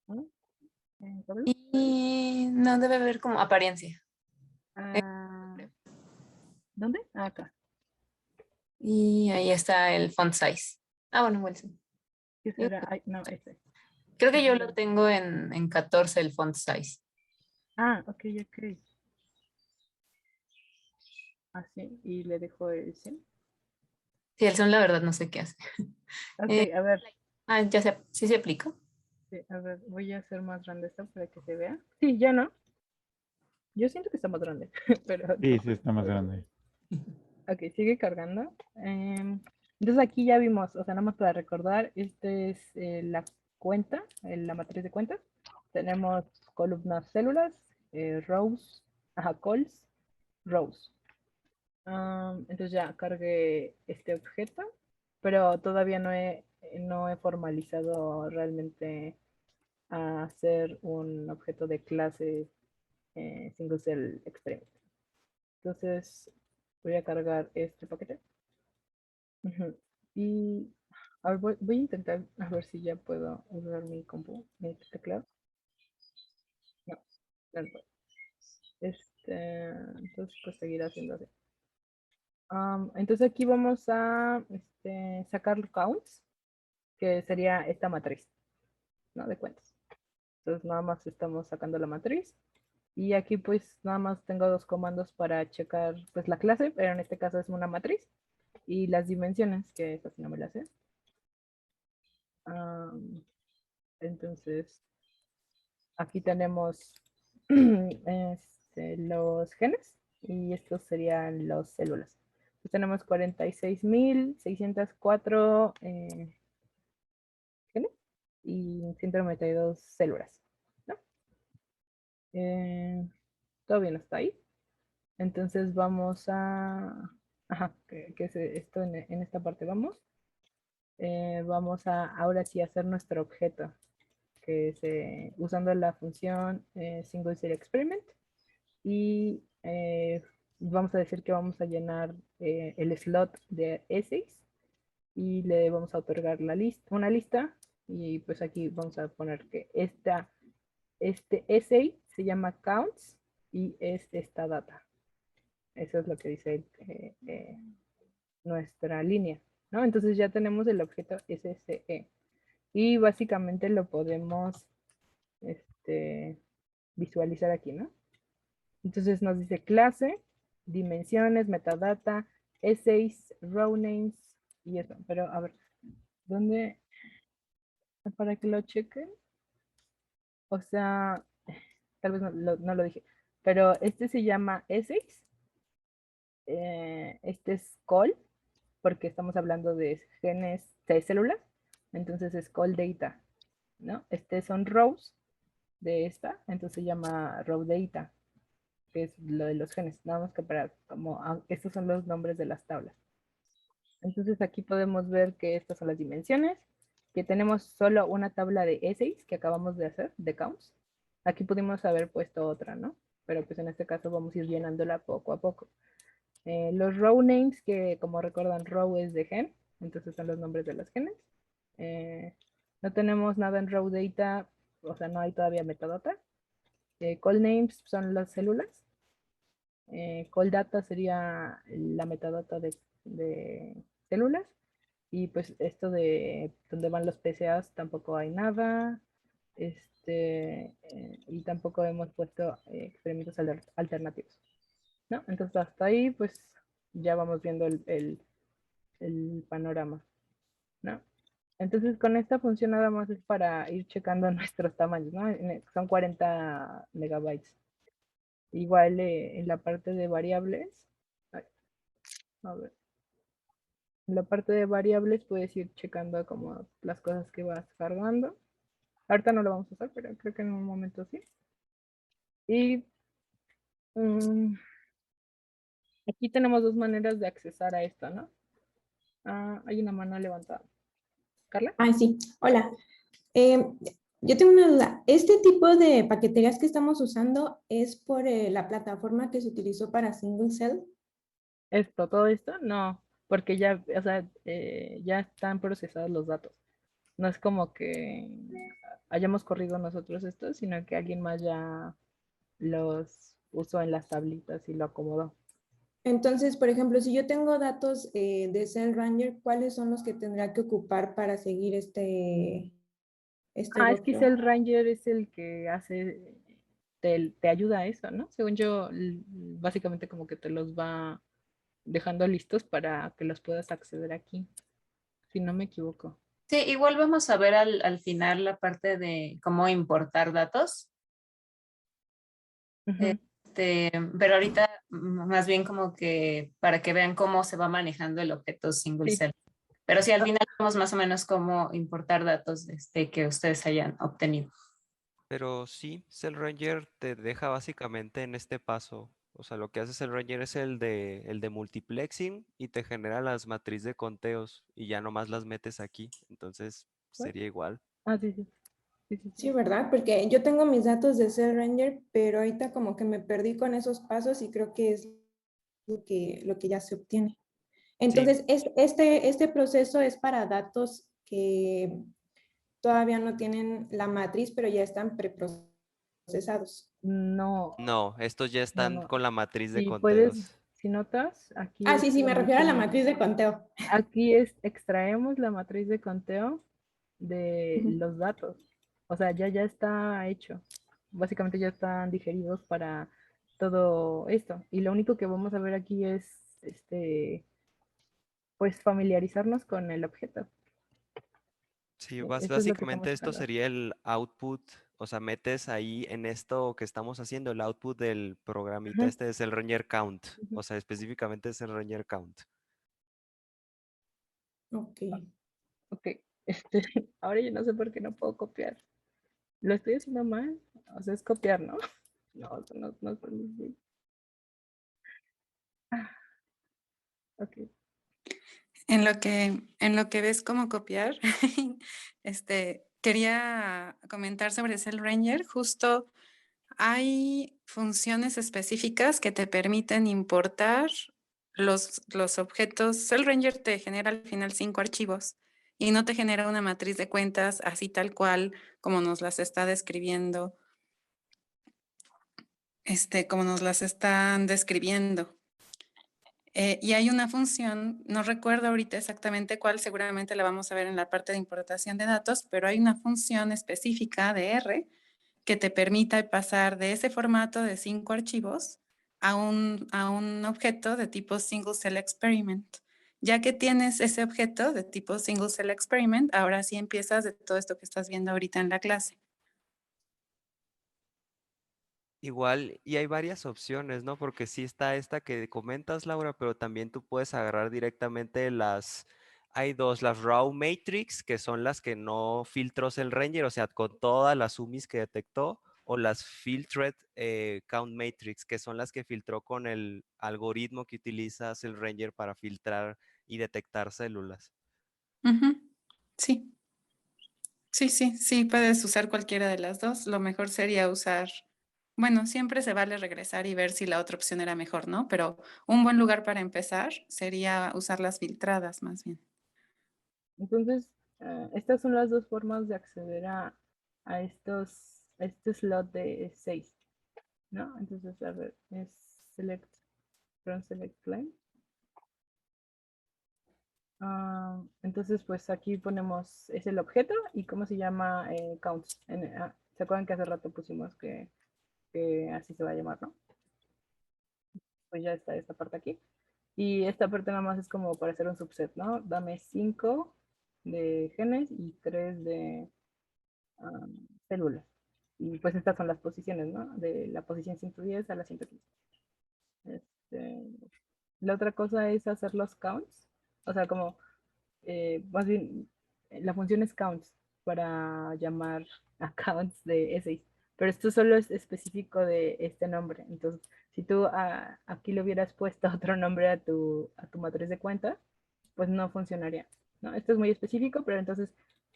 ¿No? ¿Doble? Y no debe haber como apariencia. ¿Dónde? Acá. Y ahí está el font size. Bueno, Wilson. ¿Qué será? Ay, no, ese. Creo que yo lo tengo en 14 el font size. Ok, ok. Así, y le dejo el 100. Sí, el son la verdad no sé qué hace. Ok, a ver. Ya sé, sí se aplicó. Sí, a ver, voy a hacer más grande esto para que se vea. Sí, ya no. Yo siento que está más grande, pero Sí, no. sí, está más grande. Ok, sigue cargando. Entonces aquí ya vimos, o sea, nada más para recordar, es la cuenta, la matriz de cuentas. Tenemos columnas células, rows, calls, rows. Entonces ya cargué este objeto, pero todavía no he formalizado realmente a hacer un objeto de clase single cell experiment. Entonces voy a cargar este paquete. Y a ver, voy a intentar a ver si ya puedo usar mi compu, mi teclado. No, no puedo. Entonces pues seguir haciendo así. Entonces aquí vamos a sacar counts, que sería esta matriz, ¿no? De cuentas. Entonces nada más estamos sacando la matriz. Y aquí pues nada más tengo dos comandos para checar pues la clase, pero en este caso es una matriz. Y las dimensiones, que esta sí no me la sé. Entonces aquí tenemos los genes y estos serían las células. Entonces tenemos 46.604 genes y 192 células, ¿no? Todo bien hasta ahí. Entonces vamos a... Ajá, que es esto en esta parte vamos. Vamos a ahora sí hacer nuestro objeto, que es usando la función single cell experiment. Y vamos a decir que vamos a llenar el slot de essays y le vamos a otorgar una lista y pues aquí vamos a poner que este essay se llama counts y es esta data. Eso es lo que dice nuestra línea, ¿no? Entonces ya tenemos el objeto SSE y básicamente lo podemos visualizar aquí, ¿no? Entonces nos dice clase, dimensiones, metadata, essays, row names y eso. Pero a ver, ¿dónde? Para que lo chequen. O sea, tal vez no lo dije. Pero este se llama essays. Este es call, porque estamos hablando de genes de células. Entonces es call data, ¿no? Este son rows de esta, entonces se llama row data, que es lo de los genes. Nada más que para como estos son los nombres de las tablas. Entonces aquí podemos ver que estas son las dimensiones. que tenemos solo una tabla de essays que acabamos de hacer, de counts. Aquí pudimos haber puesto otra, ¿no? Pero pues en este caso vamos a ir llenándola poco a poco. Los row names, que como recuerdan, row es de gen, entonces son los nombres de los genes. No tenemos nada en raw data, o sea, no hay todavía metadata. Call names son las células. Call data sería la metadata de células. Y pues esto de donde van los PCAs tampoco hay nada. Y tampoco hemos puesto experimentos alternativos, ¿no? Entonces hasta ahí pues ya vamos viendo el panorama, ¿no? Entonces con esta función nada más es para ir checando nuestros tamaños, ¿no? Son 40 megabytes. Igual en la parte de variables, ay, a ver, en la parte de variables puedes ir checando como las cosas que vas cargando. Ahorita no lo vamos a usar, pero creo que en un momento sí. Y aquí tenemos dos maneras de accesar a esto, ¿no? Hay una mano levantada. ¿Carla? Ah, sí. Hola. Eh, yo tengo una duda. ¿Este tipo de paqueterías que estamos usando es por la plataforma que se utilizó para Single Cell? Todo esto, no, porque ya, o sea, ya están procesados los datos. No es como que hayamos corrido nosotros esto, sino que alguien más ya los usó en las tablitas y lo acomodó. Entonces, por ejemplo, si yo tengo datos de Cell Ranger, ¿cuáles son los que tendría que ocupar para seguir este Es que workflow? el Ranger es el que hace, te ayuda a eso, ¿no? Según yo, básicamente como que te los va dejando listos para que los puedas acceder aquí, si no me equivoco. Sí, igual vamos a ver al final la parte de cómo importar datos. Ujú. Pero ahorita más bien como que para que vean cómo se va manejando el objeto single Sí. cell. Pero sí, al final vemos más o menos cómo importar datos que ustedes hayan obtenido. Pero sí, Cell Ranger te deja básicamente en este paso. O sea, lo que hace Cell Ranger es el de multiplexing y te genera las matrices de conteos y ya nomás las metes aquí. Entonces ¿Cuál? sería igual. Sí, sí. Sí, sí, Sí, sí. ¿verdad? Porque yo tengo mis datos de Cell Ranger, pero ahorita como que me perdí con esos pasos y creo que es lo que ya se obtiene. Sí, Entonces, este proceso es para datos que todavía no tienen la matriz, pero ya están preprocesados. No, no, estos ya no, están no. con la matriz de Si puedes, conteos. si notas, aquí Ah, es sí, sí, me donde refiero a la decimos, matriz de conteo. aquí extraemos la matriz de conteo de Ujú. los datos. O sea, ya está hecho. Básicamente ya están digeridos para todo esto. Y lo único que vamos a ver aquí es, pues familiarizarnos con el objeto. Sí, Eso es lo que estamos básicamente esto checando. sería el output. O sea, metes ahí en esto que estamos haciendo el output del programita. Ujú, Este es el Ranger Count. ujú. O sea, específicamente es el Ranger Count. Ok. Ok, ahora yo no sé por qué no puedo copiar. ¿Lo estoy haciendo mal? O sea, es copiar, ¿no? No, eso no es permisible. Ah, ok. En lo que ves cómo copiar, quería comentar sobre Cell Ranger. Justo hay funciones específicas que te permiten importar los objetos. Cell Ranger te genera al final 5 archivos y no te genera una matriz de cuentas así tal cual como nos las está describiendo, como nos las están describiendo. Y hay una función, no recuerdo ahorita exactamente cuál, seguramente la vamos a ver en la parte de importación de datos, pero hay una función específica de R que te permita pasar de ese formato de 5 archivos a un objeto de tipo Single Cell Experiment. Ya que tienes ese objeto de tipo Single Cell Experiment, ahora sí empiezas de todo esto que estás viendo ahorita en la clase. Igual, y hay varias opciones, ¿no? Porque sí está esta que comentas, Laura, pero también tú puedes agarrar directamente hay dos, las Raw Matrix, que son las que no filtró el Ranger, o sea, con todas las sumis que detectó, o las Filtered Count Matrix, que son las que filtró con el algoritmo que utilizas el Ranger para filtrar y detectar células. Ujú. Sí. Sí, puedes usar cualquiera de las dos. Lo mejor sería usar, bueno, siempre se vale regresar y ver si la otra opción era mejor, ¿no? Pero un buen lugar para empezar sería usar las filtradas más bien. Entonces, estas son las dos formas de acceder a este slot de 6, ¿no? Entonces, a ver, es select from select line. Entonces, pues aquí ponemos, es el objeto y cómo se llama counts. ¿Se acuerdan que hace rato pusimos que así se va a llamar, ¿no? Pues ya está esta parte aquí. Y esta parte nada más es como para hacer un subset, ¿no? Dame 5 de genes y 3 de células. Y pues estas son las posiciones, ¿no? De la posición 110 a la 115. Este, la otra cosa es hacer los counts. O sea, como, más bien, la función es counts para llamar a counts de S6. Pero esto solo es específico de este nombre. Entonces, si tú aquí le hubieras puesto otro nombre a tu matriz de cuentas, pues no funcionaría, ¿no? Esto es muy específico, pero entonces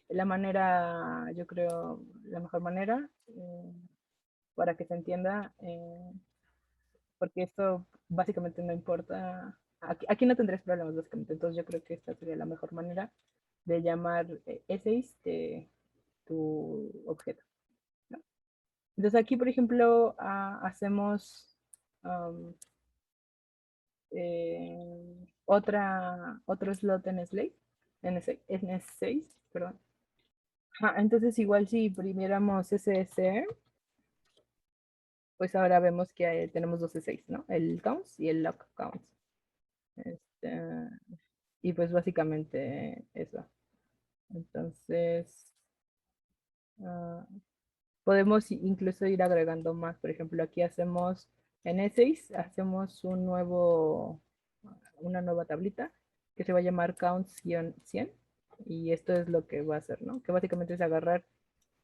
la manera, yo creo, la mejor manera para que se entienda, porque esto básicamente no importa, aquí no tendrías problemas básicamente, entonces yo creo que esta sería la mejor manera de llamar essays de tu objeto, ¿no? Entonces aquí, por ejemplo, hacemos um, otro slot en Slate, en S6, perdón. Entonces igual si imprimiéramos SSR, pues ahora vemos que tenemos dos S6, ¿no? El counts y el lock counts. Este, y pues básicamente eso. Entonces, ah, podemos incluso ir agregando más. Por ejemplo, aquí hacemos en E6, hacemos una nueva tablita que se va a llamar counts-100. Y esto es lo que va a hacer, ¿no? Que básicamente es agarrar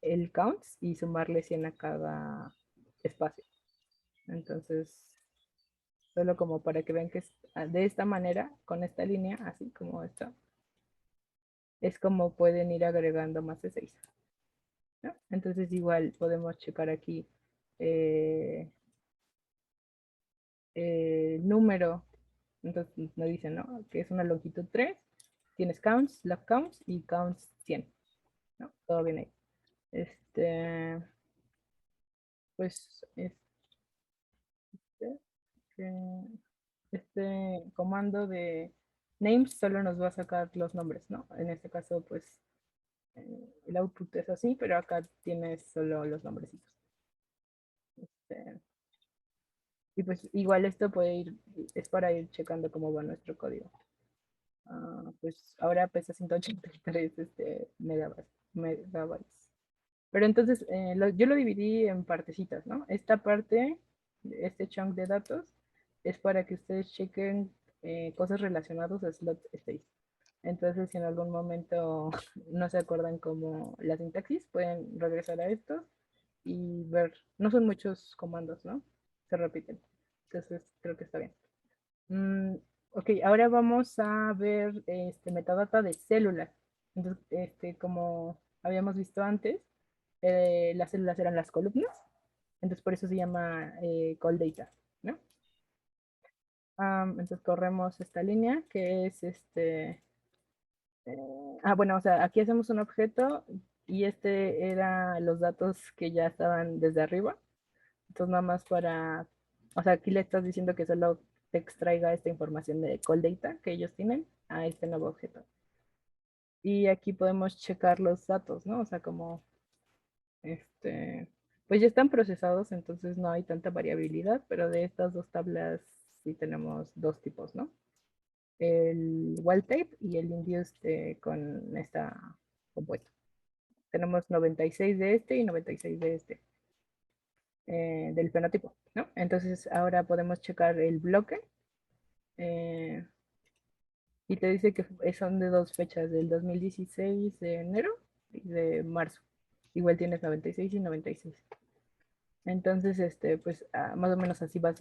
el counts y sumarle 100 a cada espacio. Entonces, solo como para que vean que de esta manera, con esta línea, así como esta, es como pueden ir agregando más de 6, ¿no? Entonces igual podemos checar aquí el número. Entonces nos dicen, ¿no? Que es una longitud 3. Tienes counts, log counts y counts 100, ¿no? Todo bien ahí. Pues este comando de names solo nos va a sacar los nombres, ¿no? En este caso, pues el output es así, pero acá tienes solo los nombrecitos. Y pues igual esto es para ir checando cómo va nuestro código. Pues ahora pesa 183 megabytes. Pero entonces yo lo dividí en partecitas, ¿no? Esta parte, este chunk de datos, es para que ustedes chequen cosas relacionadas a slot 6. Entonces, si en algún momento no se acuerdan como la sintaxis, pueden regresar a esto y ver. No son muchos comandos, ¿no? Se repiten. Entonces, creo que está bien. Ok, ahora vamos a ver metadata de células. Entonces, como habíamos visto antes, las células eran las columnas. Entonces, por eso se llama call data, ¿no? Entonces, corremos esta línea que es bueno, o sea, aquí hacemos un objeto y era los datos que ya estaban desde arriba. Entonces, nada más o sea, aquí le estás diciendo que solo te extraiga esta información de call data que ellos tienen a este nuevo objeto. Y aquí podemos checar los datos, ¿no? O sea, como, pues ya están procesados, entonces no hay tanta variabilidad, pero de estas dos tablas sí tenemos dos tipos, ¿no? El wild type y el induced con esta compuesta. Tenemos 96 de este y 96 de este, del fenotipo, ¿no? Entonces ahora podemos checar el bloque y te dice que son de dos fechas, del 2016 de enero y de marzo. Igual tienes 96 y 96. Entonces, pues más o menos así va.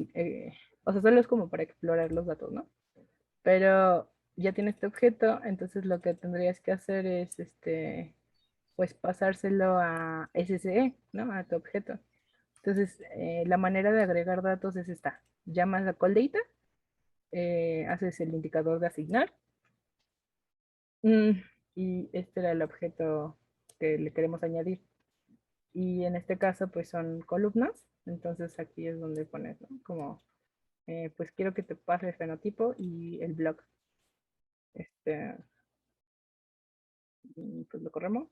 O sea, solo es como para explorar los datos, ¿no? Pero ya tienes este objeto, entonces lo que tendrías que hacer es pues pasárselo a SSE, ¿no? A tu objeto. Entonces, la manera de agregar datos es esta. Llamas a CallData, haces el indicador de asignar, y este era el objeto que le queremos añadir. Y en este caso, pues son columnas. Entonces aquí es donde pones, ¿no? Como, pues quiero que te pase el fenotipo y el blog. Pues lo corremos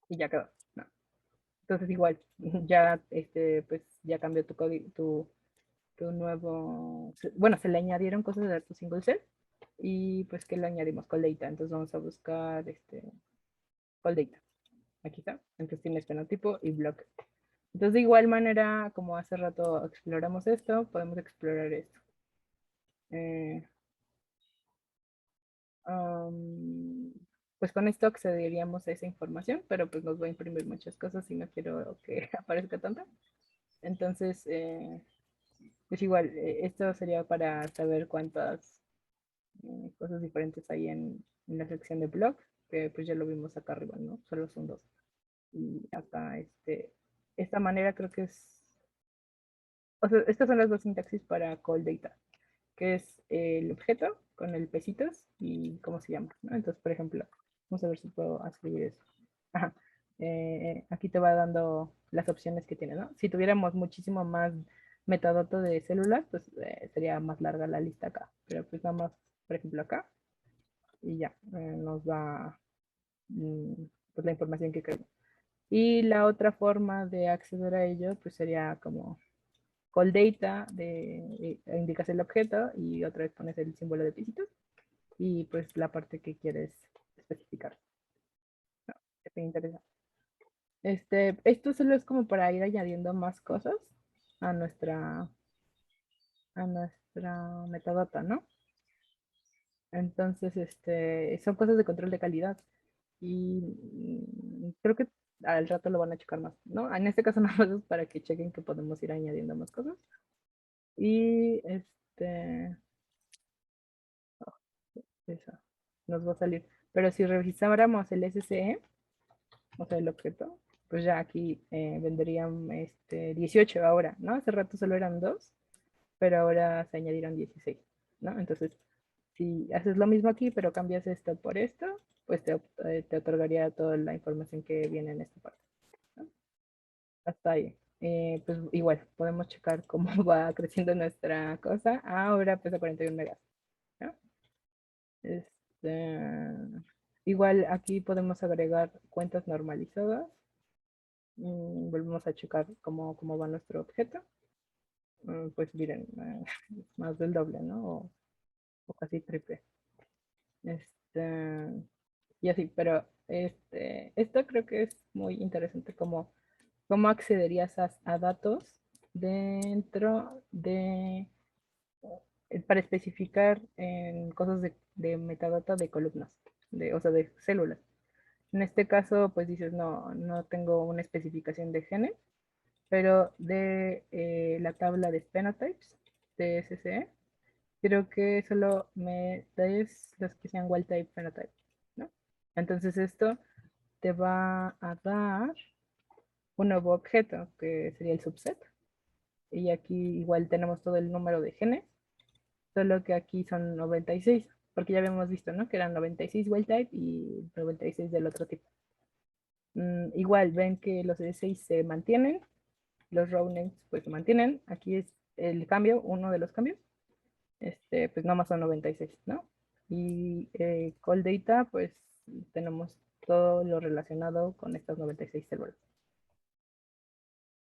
y ya quedó, ¿no? Entonces igual, ya, pues ya cambió tu código, tu nuevo, bueno, se le añadieron cosas de tu single cell y pues que le añadimos call data. Entonces vamos a buscar call data. Aquí está. Entonces tienes fenotipo y blog. Entonces de igual manera, como hace rato exploramos esto, podemos explorar esto. Pues con esto accederíamos a esa información, pero pues nos va a imprimir muchas cosas y no quiero que aparezca tanta. Entonces, pues igual, esto sería para saber cuántas cosas diferentes hay en la sección de blog, que pues ya lo vimos acá arriba, ¿no? Solo son dos. Y acá, esta manera creo que es, o sea, estas son las dos sintaxis para call data, que es el objeto con el pesitos y cómo se llama, ¿no? Entonces, por ejemplo, vamos a ver si puedo escribir eso. Ajá. Aquí te va dando las opciones que tiene, ¿no? Si tuviéramos muchísimo más metadato de células, pues sería más larga la lista acá. Pero pues nada más, por ejemplo, acá, y ya, nos da pues la información que queremos. Y la otra forma de acceder a ello, pues sería como call data, indicas el objeto y otra vez pones el símbolo de pisitos y pues la parte que quieres especificar. No, te interesa. Esto solo es como para ir añadiendo más cosas a nuestra metadata, ¿no? Entonces, son cosas de control de calidad y creo que al rato lo van a checar más, ¿no? En este caso nada más es para que chequen que podemos ir añadiendo más cosas. Y eso nos va a salir. Pero si revisáramos el SCE, o sea, el objeto, pues ya aquí vendrían 18 ahora, ¿no? Hace rato solo eran 2, pero ahora se añadieron 16, ¿no? Entonces, si haces lo mismo aquí, pero cambias esto por esto, pues te otorgaría toda la información que viene en esta parte, ¿no? Hasta ahí. Pues igual, podemos checar cómo va creciendo nuestra cosa. Ahora pesa 41 megas, ¿no? Igual aquí podemos agregar cuentas normalizadas. Volvemos a checar cómo va nuestro objeto. Pues miren, más del doble, ¿no? O casi triple. Y así, pero esto creo que es muy interesante, cómo accederías a datos dentro de, para especificar en cosas de metadata de columnas, o sea, de células. En este caso, pues dices, no tengo una especificación de genes, pero de la tabla de phenotypes de SCE, creo que solo me des los que sean wild type phenotype, ¿no? Entonces esto te va a dar un nuevo objeto que sería el subset. Y aquí igual tenemos todo el número de genes, solo que aquí son 96, porque ya habíamos visto, ¿no? Que eran 96 wild type y 96 del otro tipo. Igual ven que los de 6 se mantienen, los row names pues se mantienen. Aquí es el cambio, uno de los cambios. Pues nomás son 96, ¿no? Y call data, pues tenemos todo lo relacionado con estas 96 células.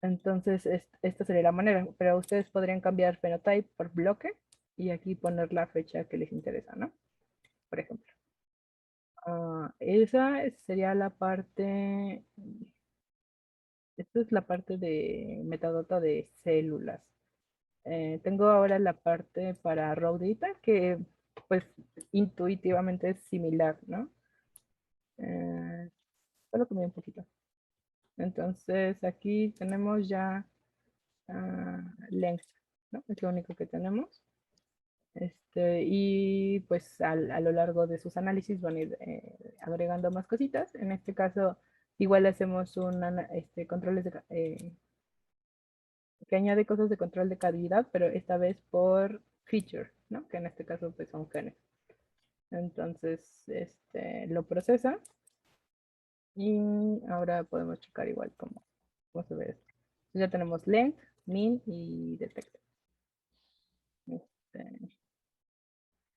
Entonces, esta sería la manera, pero ustedes podrían cambiar phenotype por bloque y aquí poner la fecha que les interesa, ¿no? Por ejemplo. Esa sería la parte, esta es la parte de metadata de células. Tengo ahora la parte para raw data que pues intuitivamente es similar, ¿no? Solo cambié un poquito. Entonces aquí tenemos ya length, ¿no? Es lo único que tenemos. Y pues a lo largo de sus análisis van a ir agregando más cositas. En este caso, igual hacemos controles que añade cosas de control de calidad, pero esta vez por feature, ¿no? Que en este caso pues son genes. Entonces, lo procesa y ahora podemos checar igual cómo se ve esto. Ya tenemos length, mean y detect.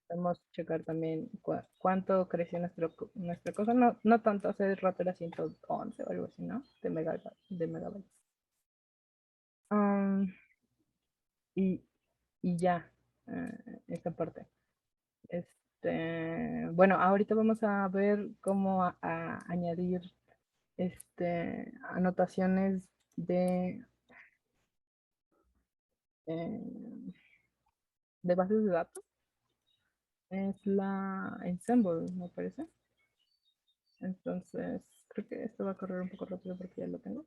Podemos checar también cuánto creció nuestra cosa. No tanto, hace rato era 111 o algo así, ¿no? De megabytes. Y ya, esta parte. Bueno, ahorita vamos a ver cómo añadir anotaciones eh, de bases de datos. Es la Ensemble, me parece. Entonces, creo que esto va a correr un poco rápido porque ya lo tengo.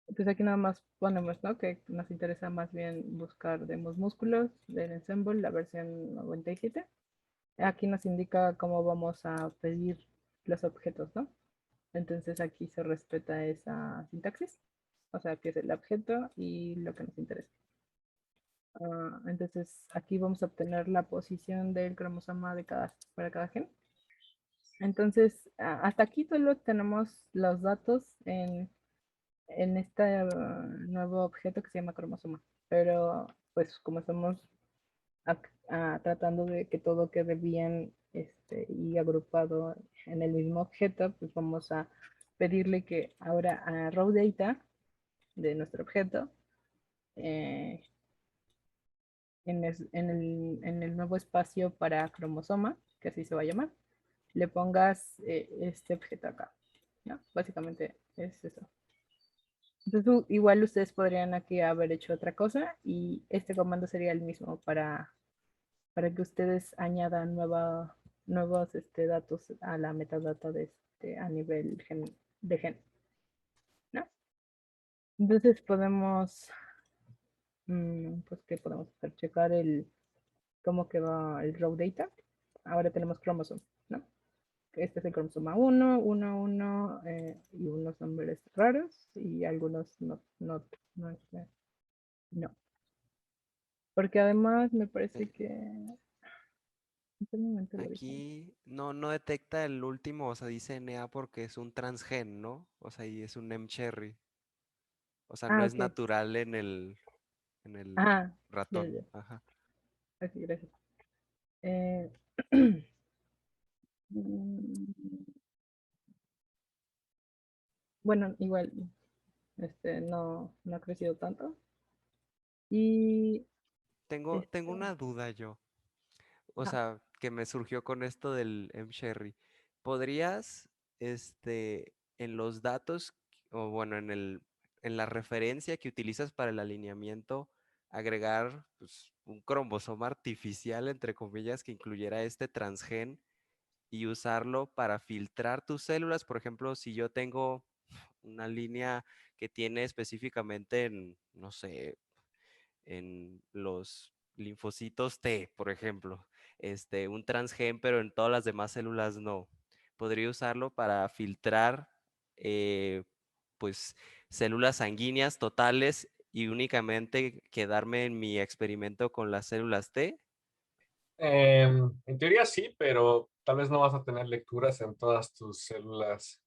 Entonces aquí nada más ponemos, ¿no? Que nos interesa más bien buscar demos músculos del Ensemble, la versión 97. Aquí nos indica cómo vamos a pedir los objetos, ¿no? Entonces aquí se respeta esa sintaxis, o sea, que es el objeto y lo que nos interesa. Entonces aquí vamos a obtener la posición del cromosoma para cada gen. Entonces, hasta aquí solo tenemos los datos en este nuevo objeto que se llama cromosoma. Pero, pues, como estamos tratando de que todo quede bien y agrupado en el mismo objeto, pues vamos a pedirle que ahora a raw data de nuestro objeto, en el nuevo espacio para cromosoma, que así se va a llamar, le pongas este objeto acá, ¿no? Básicamente es eso. Entonces, igual ustedes podrían aquí haber hecho otra cosa y este comando sería el mismo para que ustedes añadan nuevos datos a la metadata a nivel de gen, ¿no? Entonces podemos, pues, ¿qué podemos hacer? Checar cómo quedó el raw data. Ahora tenemos cromosoma, ¿no? Este es el cromosoma 1, 1, 1, y unos nombres raros y algunos no. Porque además me parece que Aquí no detecta el último, o sea, dice NA porque es un transgen, ¿no? O sea, y es un mCherry. O sea, no es ok. natural en el Ah, ya, ratón. ya. Ajá. Ok, gracias. Mm, bueno, igual, no ha crecido tanto. Y, Tengo este, una duda yo. O ajá. sea, que me surgió con esto del mCherry. ¿Podrías, en los datos, o bueno, en la referencia que utilizas para el alineamiento, agregar pues, un cromosoma artificial, entre comillas, que incluyera este transgen y usarlo para filtrar tus células? Por ejemplo, si yo tengo una línea que tiene específicamente en, no sé, en los linfocitos T, por ejemplo, un transgen, pero en todas las demás células no. Podría usarlo para filtrar, pues, células sanguíneas totales y únicamente quedarme en mi experimento con las células T. En teoría sí, pero tal vez no vas a tener lecturas en todas tus células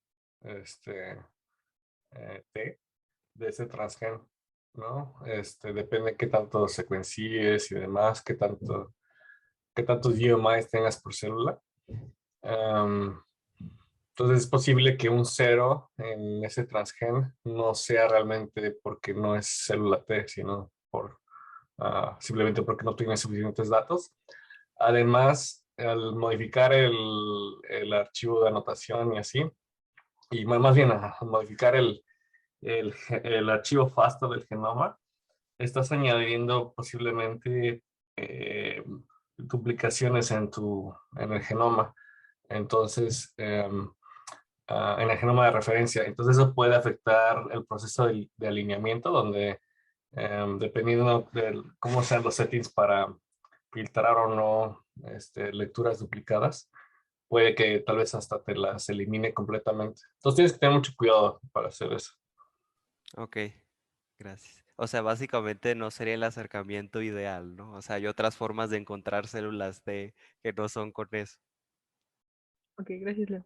T de ese transgen, ¿no? Depende qué tanto secuencies y demás, qué tantos GMIs tengas por célula. Entonces es posible que un 0 en ese transgen no sea realmente porque no es célula T, sino simplemente porque no tiene suficientes datos. Además, al modificar el archivo de anotación y así, y más bien a modificar el archivo FASTA del genoma, estás añadiendo posiblemente duplicaciones en el genoma. Entonces, en el genoma de referencia. Entonces, eso puede afectar el proceso de alineamiento, donde dependiendo de cómo sean los settings para filtrar o no lecturas duplicadas, puede que tal vez hasta te las elimine completamente. Entonces tienes que tener mucho cuidado para hacer eso. Ok, gracias. O sea, básicamente no sería el acercamiento ideal, ¿no? O sea, hay otras formas de encontrar células que no son con eso. Ok, gracias, Leo.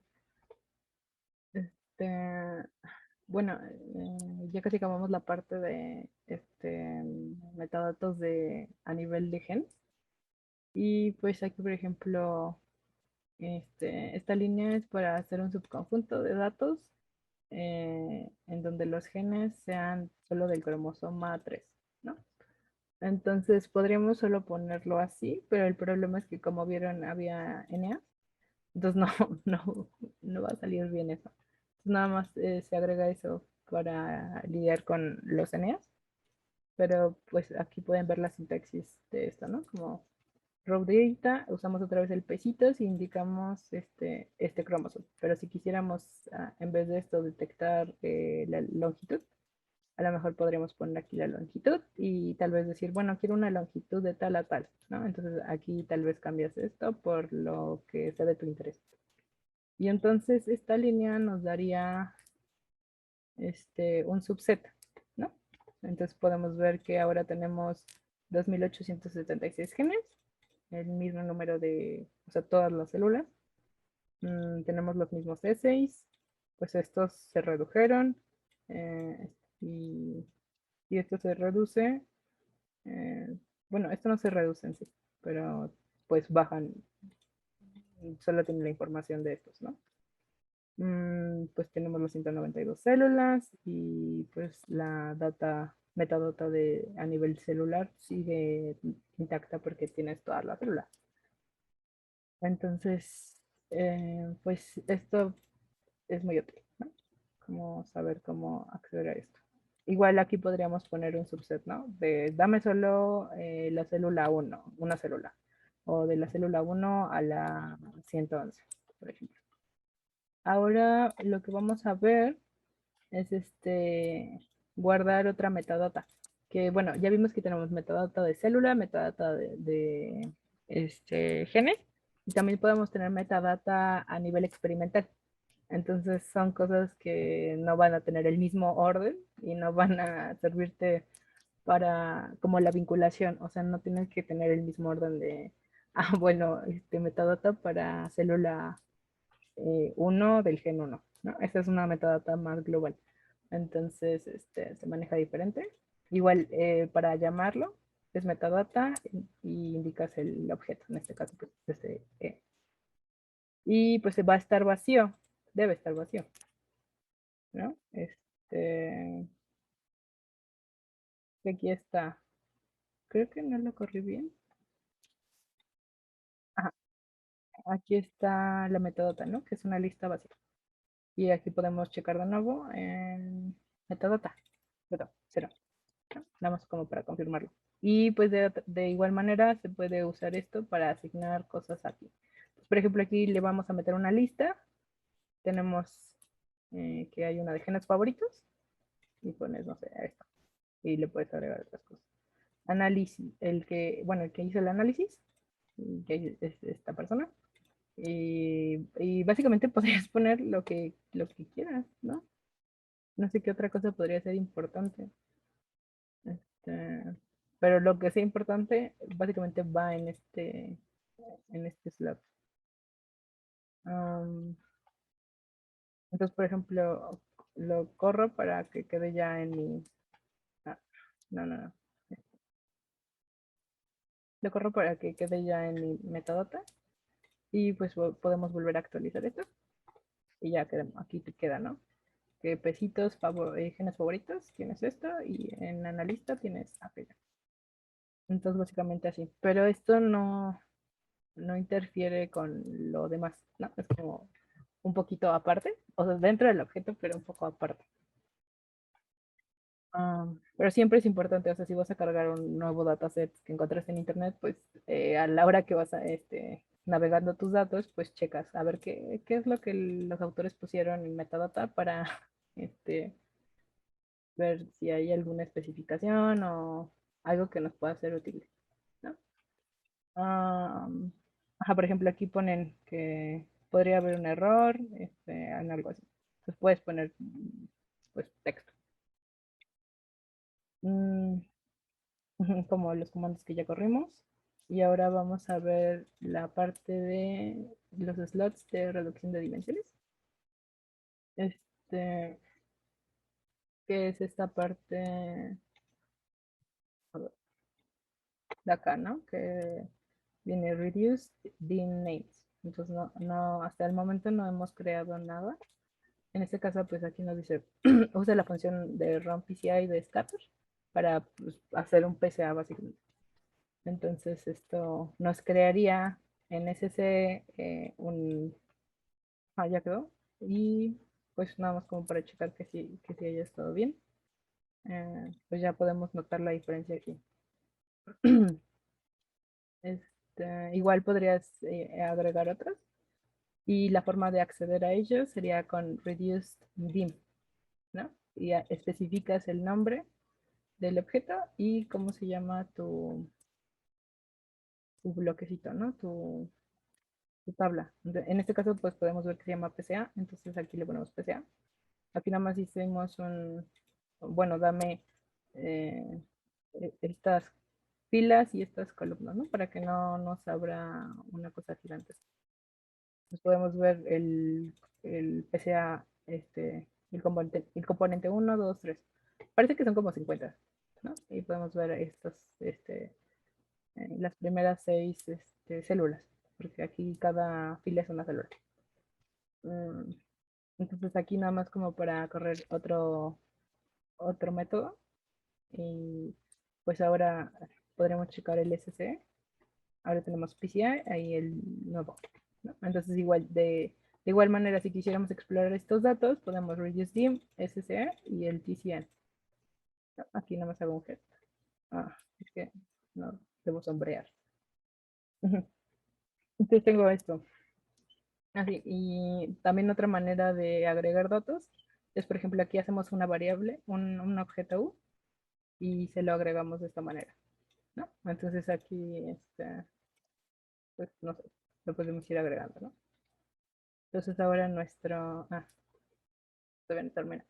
Bueno, ya casi acabamos la parte de metadatos a nivel de gen. Y pues aquí, por ejemplo, esta línea es para hacer un subconjunto de datos en donde los genes sean solo del cromosoma 3, ¿no? Entonces podríamos solo ponerlo así, pero el problema es que como vieron había NA, entonces no, no va a salir bien eso. Nada más se agrega eso para lidiar con los NAs, pero pues aquí pueden ver la sintaxis de esto, ¿no? Como raw data, usamos otra vez el pesitos y indicamos este cromosoma. Pero si quisiéramos, en vez de esto, detectar la longitud, a lo mejor podríamos poner aquí la longitud y tal vez decir, bueno, quiero una longitud de tal a tal, ¿no? Entonces aquí tal vez cambias esto por lo que sea de tu interés. Y entonces esta línea nos daría un subset, ¿no? Entonces podemos ver que ahora tenemos 2876 genes, el mismo número de, o sea, todas las células. Tenemos los mismos essays, pues estos se redujeron eh, y, y esto se reduce. Bueno, esto no se reduce en sí, pero pues bajan, solo tiene la información de estos, ¿no? Pues tenemos las 192 células y pues la metadata a nivel celular sigue intacta porque tienes todas las células. Entonces, pues esto es muy útil, ¿no? Como saber cómo acceder a esto. Igual aquí podríamos poner un subset, ¿no? De dame solo la célula 1, una célula. O de la célula 1 a la 111, por ejemplo. Ahora lo que vamos a ver es guardar otra metadata. Que bueno, ya vimos que tenemos metadata de célula, metadata de genes, y también podemos tener metadata a nivel experimental. Entonces son cosas que no van a tener el mismo orden y no van a servirte para como la vinculación, o sea, no tienes que tener el mismo orden de, bueno, metadata para célula 1 del gen 1, ¿no? Esa es una metadata más global. Entonces, se maneja diferente. Igual, para llamarlo, es metadata y indicas el objeto, en este caso, pues, y pues va a estar vacío, debe estar vacío, ¿no? Aquí está. Creo que no lo corrí bien. Ajá, aquí está la metadata, ¿no? Que es una lista vacía. Y aquí podemos checar de nuevo en metadata. Perdón, cero. ¿No? Nada más como para confirmarlo. Y pues de igual manera se puede usar esto para asignar cosas aquí. Pues, por ejemplo, aquí le vamos a meter una lista. Tenemos que hay una de genes favoritos. Y pones, no sé, esto. Y le puedes agregar otras cosas. Análisis, el que hizo el análisis, que es esta persona. Y básicamente podrías poner lo que quieras, ¿no? No sé qué otra cosa podría ser importante. Este, pero lo que sea importante básicamente va en este slot. Entonces, por ejemplo, lo corro para que quede ya en mi... ah, no, no, no. Lo corro para que quede ya en mi metadata y pues podemos volver a actualizar esto y ya aquí te queda, ¿no? Que pesitos, genes favoritos, tienes esto y en analista tienes aquello. Entonces, básicamente así. Pero esto no interfiere con lo demás, ¿no? Es como un poquito aparte, o sea, dentro del objeto, pero un poco aparte. Pero siempre es importante, o sea, si vas a cargar un nuevo dataset que encontraste en internet, pues a la hora que vas navegando tus datos, pues checas a ver qué es lo que los autores pusieron en metadata para este, ver si hay alguna especificación o algo que nos pueda ser útil, ¿no? Ajá, por ejemplo, aquí ponen que podría haber un error en algo así. Entonces puedes poner pues texto. Mm, como los comandos que ya corrimos. Y ahora vamos a ver la parte de los slots de reducción de dimensiones. Que es esta parte de acá, ¿no? Que viene reduced dim names. Entonces, hasta el momento no hemos creado nada. En este caso, pues aquí nos dice, usa la función de ROM PCI de scatter para pues, hacer un PCA básicamente. Entonces, esto nos crearía en SC un... Ah, ya quedó. Y pues nada más como para checar que sí haya estado bien. Pues ya podemos notar la diferencia aquí. Igual podrías agregar otras. Y la forma de acceder a ellos sería con reduced dim, ¿no? Y especificas el nombre del objeto y cómo se llama tu bloquecito, ¿no? Tu tabla. En este caso, pues podemos ver que se llama PCA, entonces aquí le ponemos PCA. Aquí nada más hicimos bueno, dame eh, estas filas y estas columnas, ¿no? Para que no nos abra una cosa gigante. Entonces podemos ver el PCA, el componente 1, 2, 3. Parece que son como 50, ¿no? Y podemos ver las primeras 6 células, porque aquí cada fila es una célula. Mm, Entonces aquí nada más como para correr otro método. Y pues ahora podremos checar el SC. Ahora tenemos PCI, ahí el nuevo, ¿no? Entonces de igual manera, si quisiéramos explorar estos datos, podemos reduce dim, SCA y el TCN. ¿No? Aquí nada más hago un head. Es que no debo sombrear. Entonces tengo esto. Así, y también otra manera de agregar datos es, por ejemplo, aquí hacemos una variable, un objeto U, y se lo agregamos de esta manera, ¿no? Entonces aquí, pues no sé, lo podemos ir agregando, ¿no? Entonces ahora todavía no termina.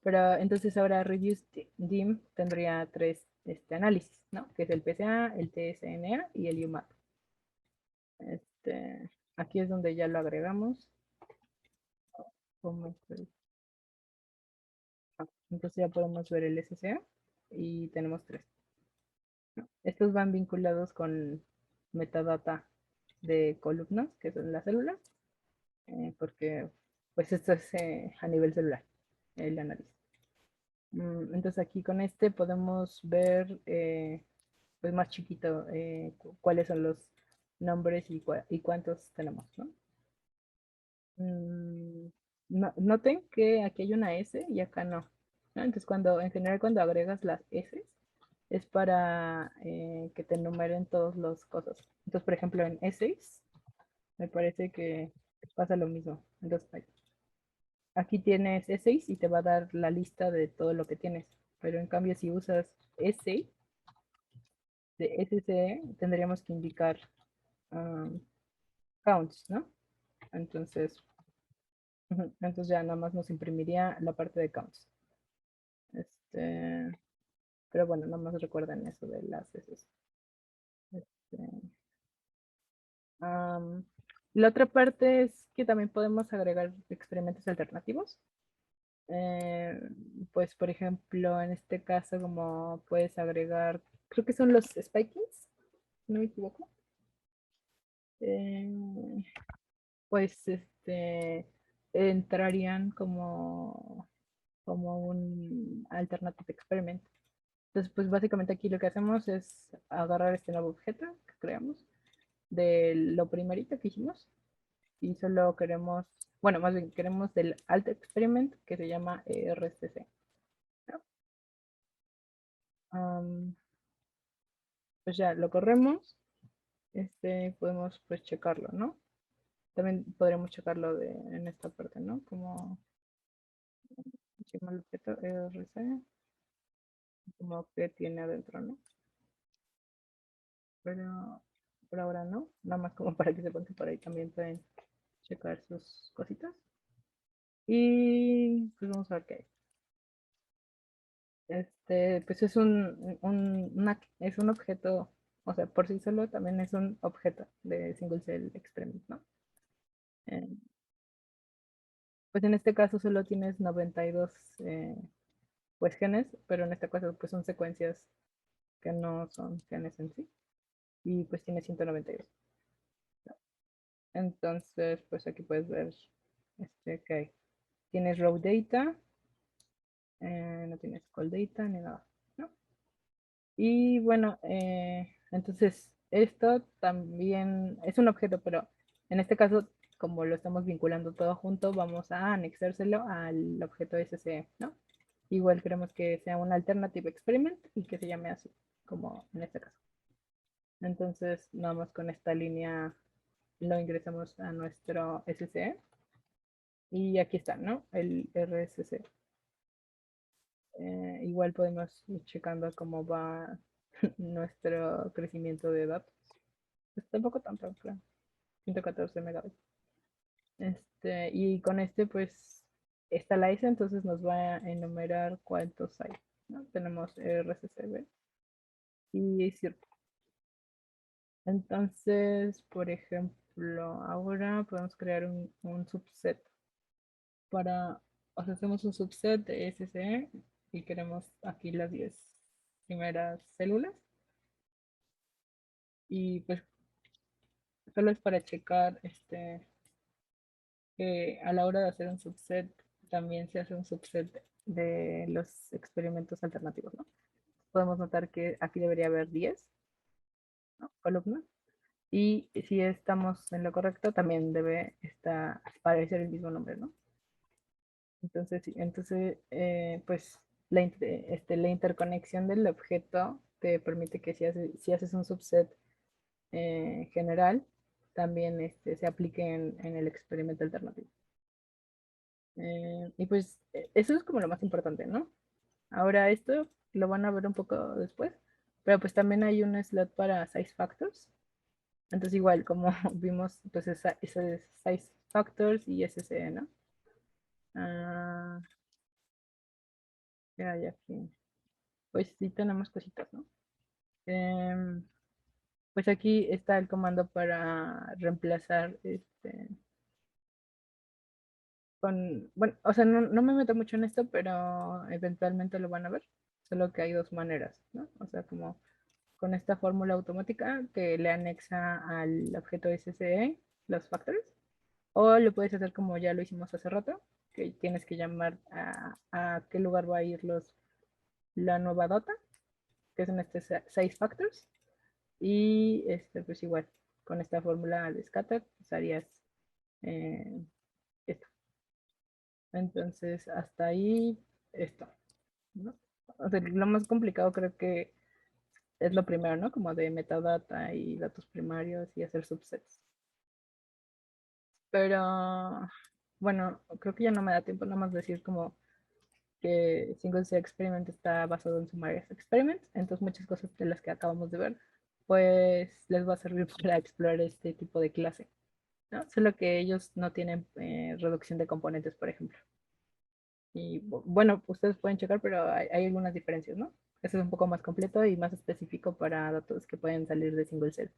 Pero entonces ahora reduce dim tendría tres análisis, ¿no? Que es el PCA, el TSNA y el UMAP. Aquí es donde ya lo agregamos. Entonces ya podemos ver el SCA y tenemos tres. Estos van vinculados con metadata de columnas, que son las células, porque pues esto es a nivel celular, el análisis. Entonces aquí con este podemos ver pues más chiquito cuáles son los nombres y cuántos tenemos, ¿no? Noten que aquí hay una S y acá no, ¿no? Entonces en general cuando agregas las S es para que te enumeren todos los cosas. Entonces, por ejemplo, en E6 me parece que pasa lo mismo. Entonces, aquí tienes E6 y te va a dar la lista de todo lo que tienes. Pero en cambio, si usas E6 de SCE, tendríamos que indicar counts, ¿no? Entonces, entonces ya nada más nos imprimiría la parte de counts. Pero bueno, nada más recuerden eso de las S. La otra parte es que también podemos agregar experimentos alternativos. Eh, pues, por ejemplo, en este caso, como puedes agregar, creo que son los spikings, no me equivoco. Eh, pues, entrarían como un alternative experiment. Entonces, pues básicamente aquí lo que hacemos es agarrar este nuevo objeto que creamos de lo primerito que hicimos y solo queremos, bueno, más bien queremos del alt experiment que se llama RSTC, ¿no? Pues ya lo corremos, podemos pues checarlo, ¿no? También podremos checarlo en esta parte, ¿no? Como el objeto RC, como que tiene adentro, ¿no? Pero por ahora no, nada más como para que sepan que por ahí también pueden checar sus cositas. Y pues vamos a ver qué hay. Pues es es un objeto, o sea, por sí solo también es un objeto de single cell experiment, ¿no? Eh, pues en este caso solo tienes 92 pues genes, pero en este caso pues son secuencias que no son genes en sí, y pues tiene 192. Entonces, pues aquí puedes ver que hay. Tienes raw data, no tienes call data ni nada, ¿no? Y bueno, entonces esto también es un objeto, pero en este caso, como lo estamos vinculando todo junto, vamos a anexárselo al objeto SCE, ¿no? Igual queremos que sea un alternative experiment y que se llame así, como en este caso. Entonces, nada más con esta línea lo ingresamos a nuestro SCE. Y aquí está, ¿no? El RSC. Igual podemos ir checando cómo va nuestro crecimiento de datos. Pues tampoco tanto, creo. 114 megabytes. Y con pues, está la ISA, entonces nos va a enumerar cuántos hay, ¿no? Tenemos RSCB y CIRP. Entonces, por ejemplo, ahora podemos crear un subset para, o sea, hacemos un subset de SCE y queremos aquí las 10 primeras células. Y pues solo es para checar que a la hora de hacer un subset también se hace un subset de los experimentos alternativos, ¿no? Podemos notar que aquí debería haber 10, ¿no? Columnas. Y si estamos en lo correcto, también debe aparecer el mismo nombre, ¿no? Entonces, sí, pues la interconexión del objeto te permite que si haces un subset general, también se aplique en el experimento alternativo. Y pues eso es como lo más importante, ¿no? Ahora esto lo van a ver un poco después, pero pues también hay un slot para size factors. Entonces igual, como vimos, pues ese size factors y SCE, ¿no? Ah, ya, aquí. Pues sí tenemos cositas, ¿no? Pues aquí está el comando para reemplazar bueno, o sea, no me meto mucho en esto, pero eventualmente lo van a ver. Solo que hay dos maneras, ¿no? O sea, como con esta fórmula automática que le anexa al objeto SCE los factores, o lo puedes hacer como ya lo hicimos hace rato, que tienes que llamar a qué lugar va a ir la nueva data, que son 6 factors, y pues igual, con esta fórmula de scatter, pues harías eh, esto. Entonces, hasta ahí, esto, ¿no? O sea, lo más complicado creo que es lo primero, ¿no? Como de metadata y datos primarios y hacer subsets. Pero, bueno, creo que ya no me da tiempo nada más decir como que Single Cell Experiment está basado en Sumarious Experiments, entonces muchas cosas de las que acabamos de ver, pues les va a servir para explorar este tipo de clase, ¿no? Solo que ellos no tienen reducción de componentes, por ejemplo. Y bueno, ustedes pueden checar, pero hay algunas diferencias, ¿no? Eso es un poco más completo y más específico para datos que pueden salir de single cell.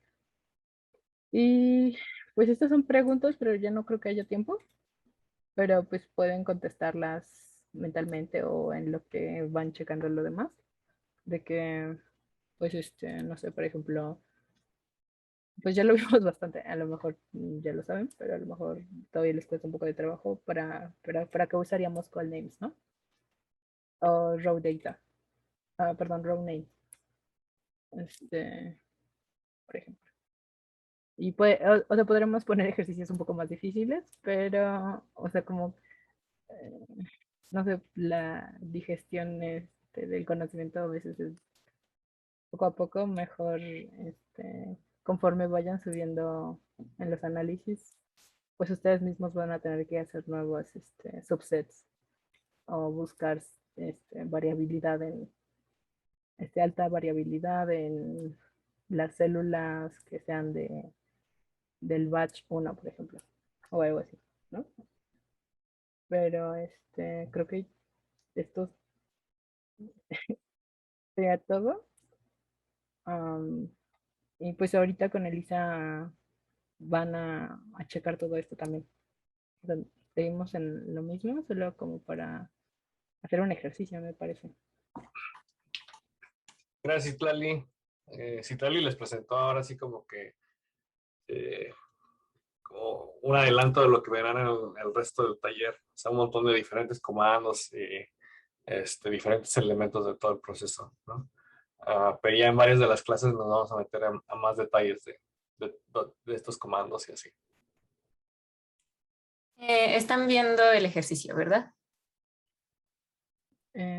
Y pues estas son preguntas, pero ya no creo que haya tiempo, pero pues pueden contestarlas mentalmente o en lo que van checando lo demás. De que, pues, no sé, por ejemplo, pues ya lo vimos bastante, a lo mejor ya lo saben, pero a lo mejor todavía les cuesta un poco de trabajo para qué usaríamos call names, ¿no? O raw data. Perdón, raw name, por ejemplo. Y o sea, podremos poner ejercicios un poco más difíciles, pero, o sea, como, eh, no sé, la digestión del conocimiento a veces es poco a poco mejor, conforme vayan subiendo en los análisis, pues ustedes mismos van a tener que hacer nuevos subsets o buscar variabilidad alta variabilidad en las células que sean del batch 1, por ejemplo, o algo así, ¿no? Pero creo que esto sería todo. Y pues ahorita con Elisa van a checar todo esto también. O sea, seguimos en lo mismo, solo como para hacer un ejercicio, me parece. Gracias, Citlali. Citlali les presentó ahora sí como que como un adelanto de lo que verán en el resto del taller. O sea, un montón de diferentes comandos y diferentes elementos de todo el proceso, ¿no? Pero ya en varias de las clases nos vamos a meter a más detalles de estos comandos y así. Están viendo el ejercicio, ¿verdad?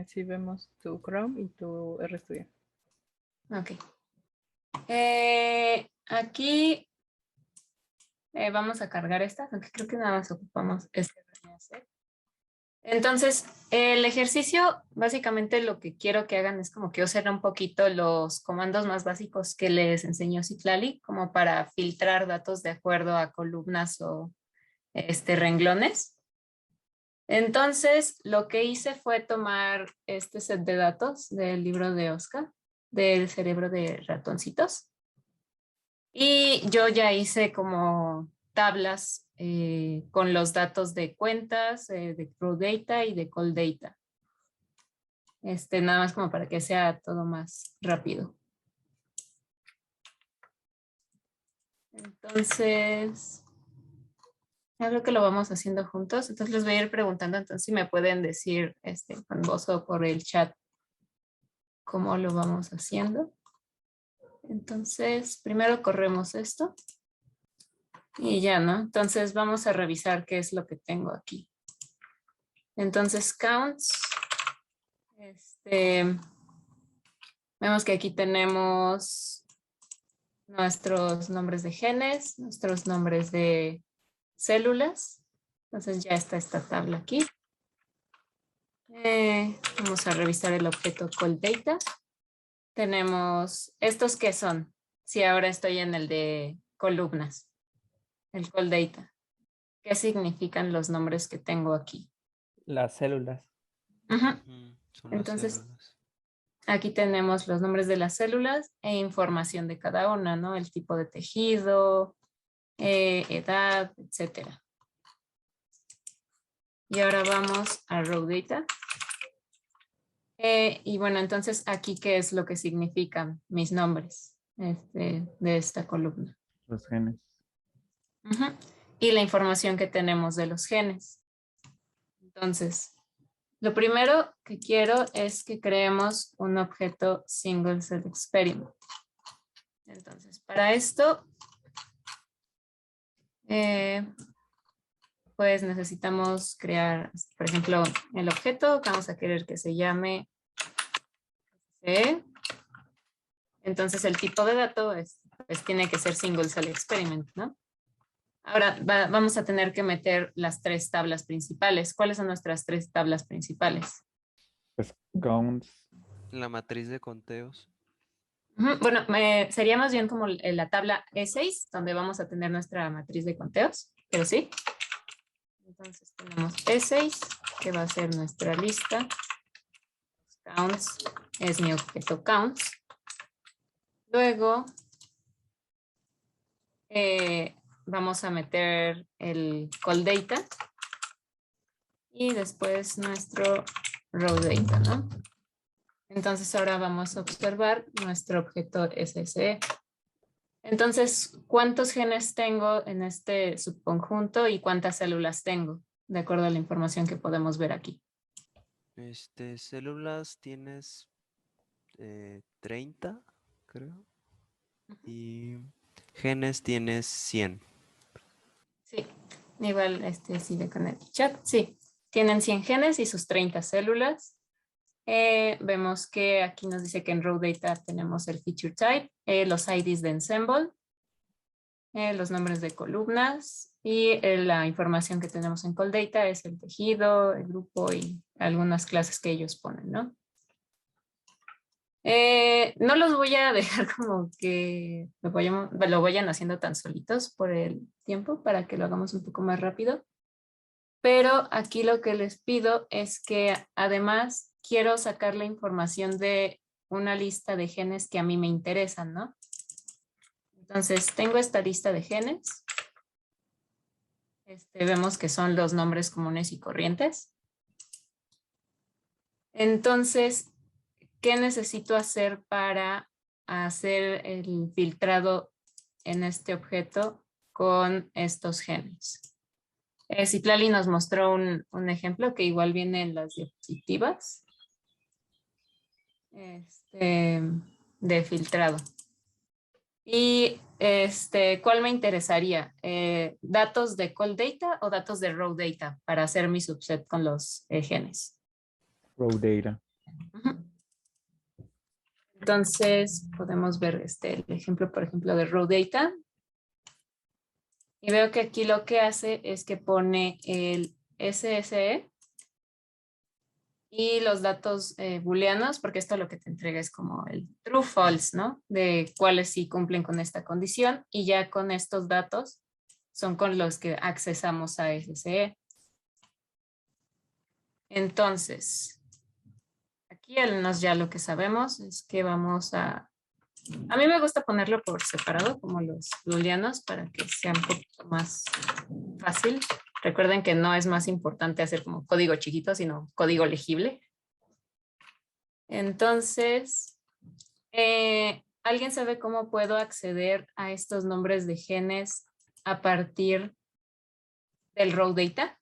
Sí, vemos tu Chrome y tu RStudio. Ok. Aquí vamos a cargar estas, aunque creo que nada más ocupamos este. Entonces, el ejercicio, básicamente lo que quiero que hagan es como que usen un poquito los comandos más básicos que les enseñó Citlali, como para filtrar datos de acuerdo a columnas o renglones. Entonces, lo que hice fue tomar este set de datos del libro de Oscar, del cerebro de ratoncitos. Y yo ya hice como tablas con los datos de cuentas, de Raw Data y de Call Data. Nada más como para que sea todo más rápido. Entonces, yo creo que lo vamos haciendo juntos. Entonces les voy a ir preguntando, entonces si me pueden decir con voz o por el chat cómo lo vamos haciendo. Entonces, primero corremos esto. Y ya, ¿no? Entonces vamos a revisar qué es lo que tengo aquí. Entonces, counts. Vemos que aquí tenemos nuestros nombres de genes, nuestros nombres de células. Entonces ya está esta tabla aquí. Vamos a revisar el objeto call data. Tenemos estos que son. Si ahora estoy en el de columnas, el call data. ¿Qué significan los nombres que tengo aquí? Las células. Son las Entonces, células. aquí tenemos los nombres de las células e información de cada una, ¿no? El tipo de tejido, edad, etc. Y ahora vamos a Raw Data. Y bueno, entonces aquí, ¿qué es lo que significan mis nombres de esta columna? Los genes. Y la información que tenemos de los genes. Entonces, lo primero que quiero es que creemos un objeto Single Cell Experiment. Entonces, para esto, pues necesitamos crear, por ejemplo, el objeto que vamos a querer que se llame C. Entonces, el tipo de dato pues tiene que ser Single Cell Experiment, ¿no? Ahora vamos a tener que meter las tres tablas principales. ¿Cuáles son nuestras tres tablas principales? Pues counts. La matriz de conteos. Bueno, sería más bien como la tabla E6, donde vamos a tener nuestra matriz de conteos, pero sí. Entonces tenemos E6, que va a ser nuestra lista. Counts es mi objeto counts. Luego vamos a meter el call data y después nuestro raw data, ¿no? Entonces ahora vamos a observar nuestro objeto SSE. Entonces, ¿cuántos genes tengo en este subconjunto y cuántas células tengo? De acuerdo a la información que podemos ver aquí. Células tienes 30, creo. Y genes tienes 100. Sí, igual sí de con el chat. Sí, tienen 100 genes y sus 30 células. Vemos que aquí nos dice que en raw data tenemos el feature type, los IDs de ensemble, los nombres de columnas y la información que tenemos en call data es el tejido, el grupo y algunas clases que ellos ponen, ¿no? No los voy a dejar como que lo vayan haciendo tan solitos por el tiempo para que lo hagamos un poco más rápido. Pero aquí lo que les pido es que además quiero sacar la información de una lista de genes que a mí me interesan, ¿no? Entonces tengo esta lista de genes. Vemos que son los nombres comunes y corrientes. Entonces, ¿qué necesito hacer para hacer el filtrado en este objeto con estos genes? Citlali nos mostró un ejemplo que igual viene en las diapositivas de filtrado. Y ¿cuál me interesaría? ¿Datos de call data o datos de raw data para hacer mi subset con los genes? Raw data. Entonces podemos ver el ejemplo, por ejemplo, de raw data. Y veo que aquí lo que hace es que pone el SSE y los datos booleanos, porque esto lo que te entrega es como el true false, ¿no? De cuáles sí cumplen con esta condición, y ya con estos datos son con los que accesamos a SSE. Entonces, aquí al menos ya lo que sabemos es que vamos a mí me gusta ponerlo por separado, como los booleanos, para que sea un poquito más fácil. Recuerden que no es más importante hacer como código chiquito, sino código legible. Entonces, ¿alguien sabe cómo puedo acceder a estos nombres de genes a partir del raw data?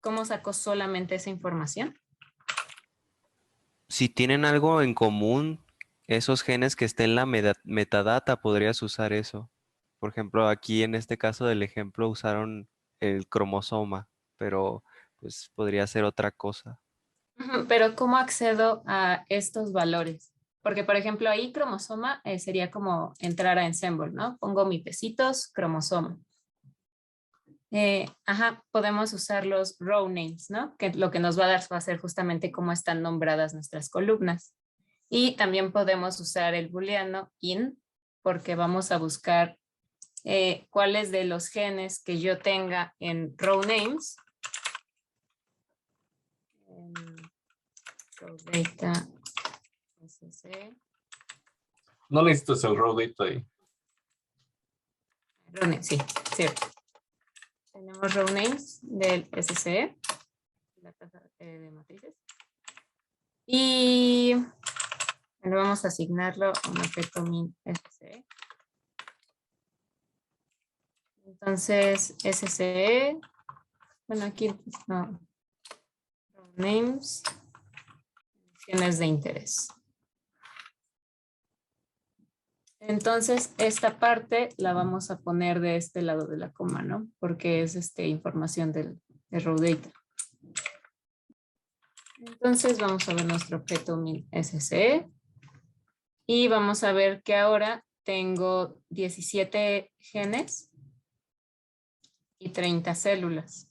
¿Cómo saco solamente esa información? Si tienen algo en común, esos genes que estén en la metadata, podrías usar eso. Por ejemplo, aquí en este caso del ejemplo usaron el cromosoma, pero pues podría ser otra cosa. Pero ¿cómo accedo a estos valores? Porque, por ejemplo, ahí cromosoma sería como entrar a Ensemble, ¿no? Pongo mi pesitos, cromosoma. Podemos usar los row names, ¿no? Que lo que nos va a dar va a ser justamente cómo están nombradas nuestras columnas. Y también podemos usar el booleano in, porque vamos a buscar cuáles de los genes que yo tenga en row names. Raw data, SSE. No necesitas el raw data ahí. Raw names, sí, cierto. Tenemos row names del SSE, la tasa de matrices. Y bueno, vamos a asignarlo a un objeto min SSE. Entonces, SSE, bueno, aquí no, row names, genes de interés. Entonces, esta parte la vamos a poner de este lado de la coma, ¿no? Porque es información de raw data. Entonces, vamos a ver nuestro objeto min SSE. Y vamos a ver que ahora tengo 17 genes y 30 células.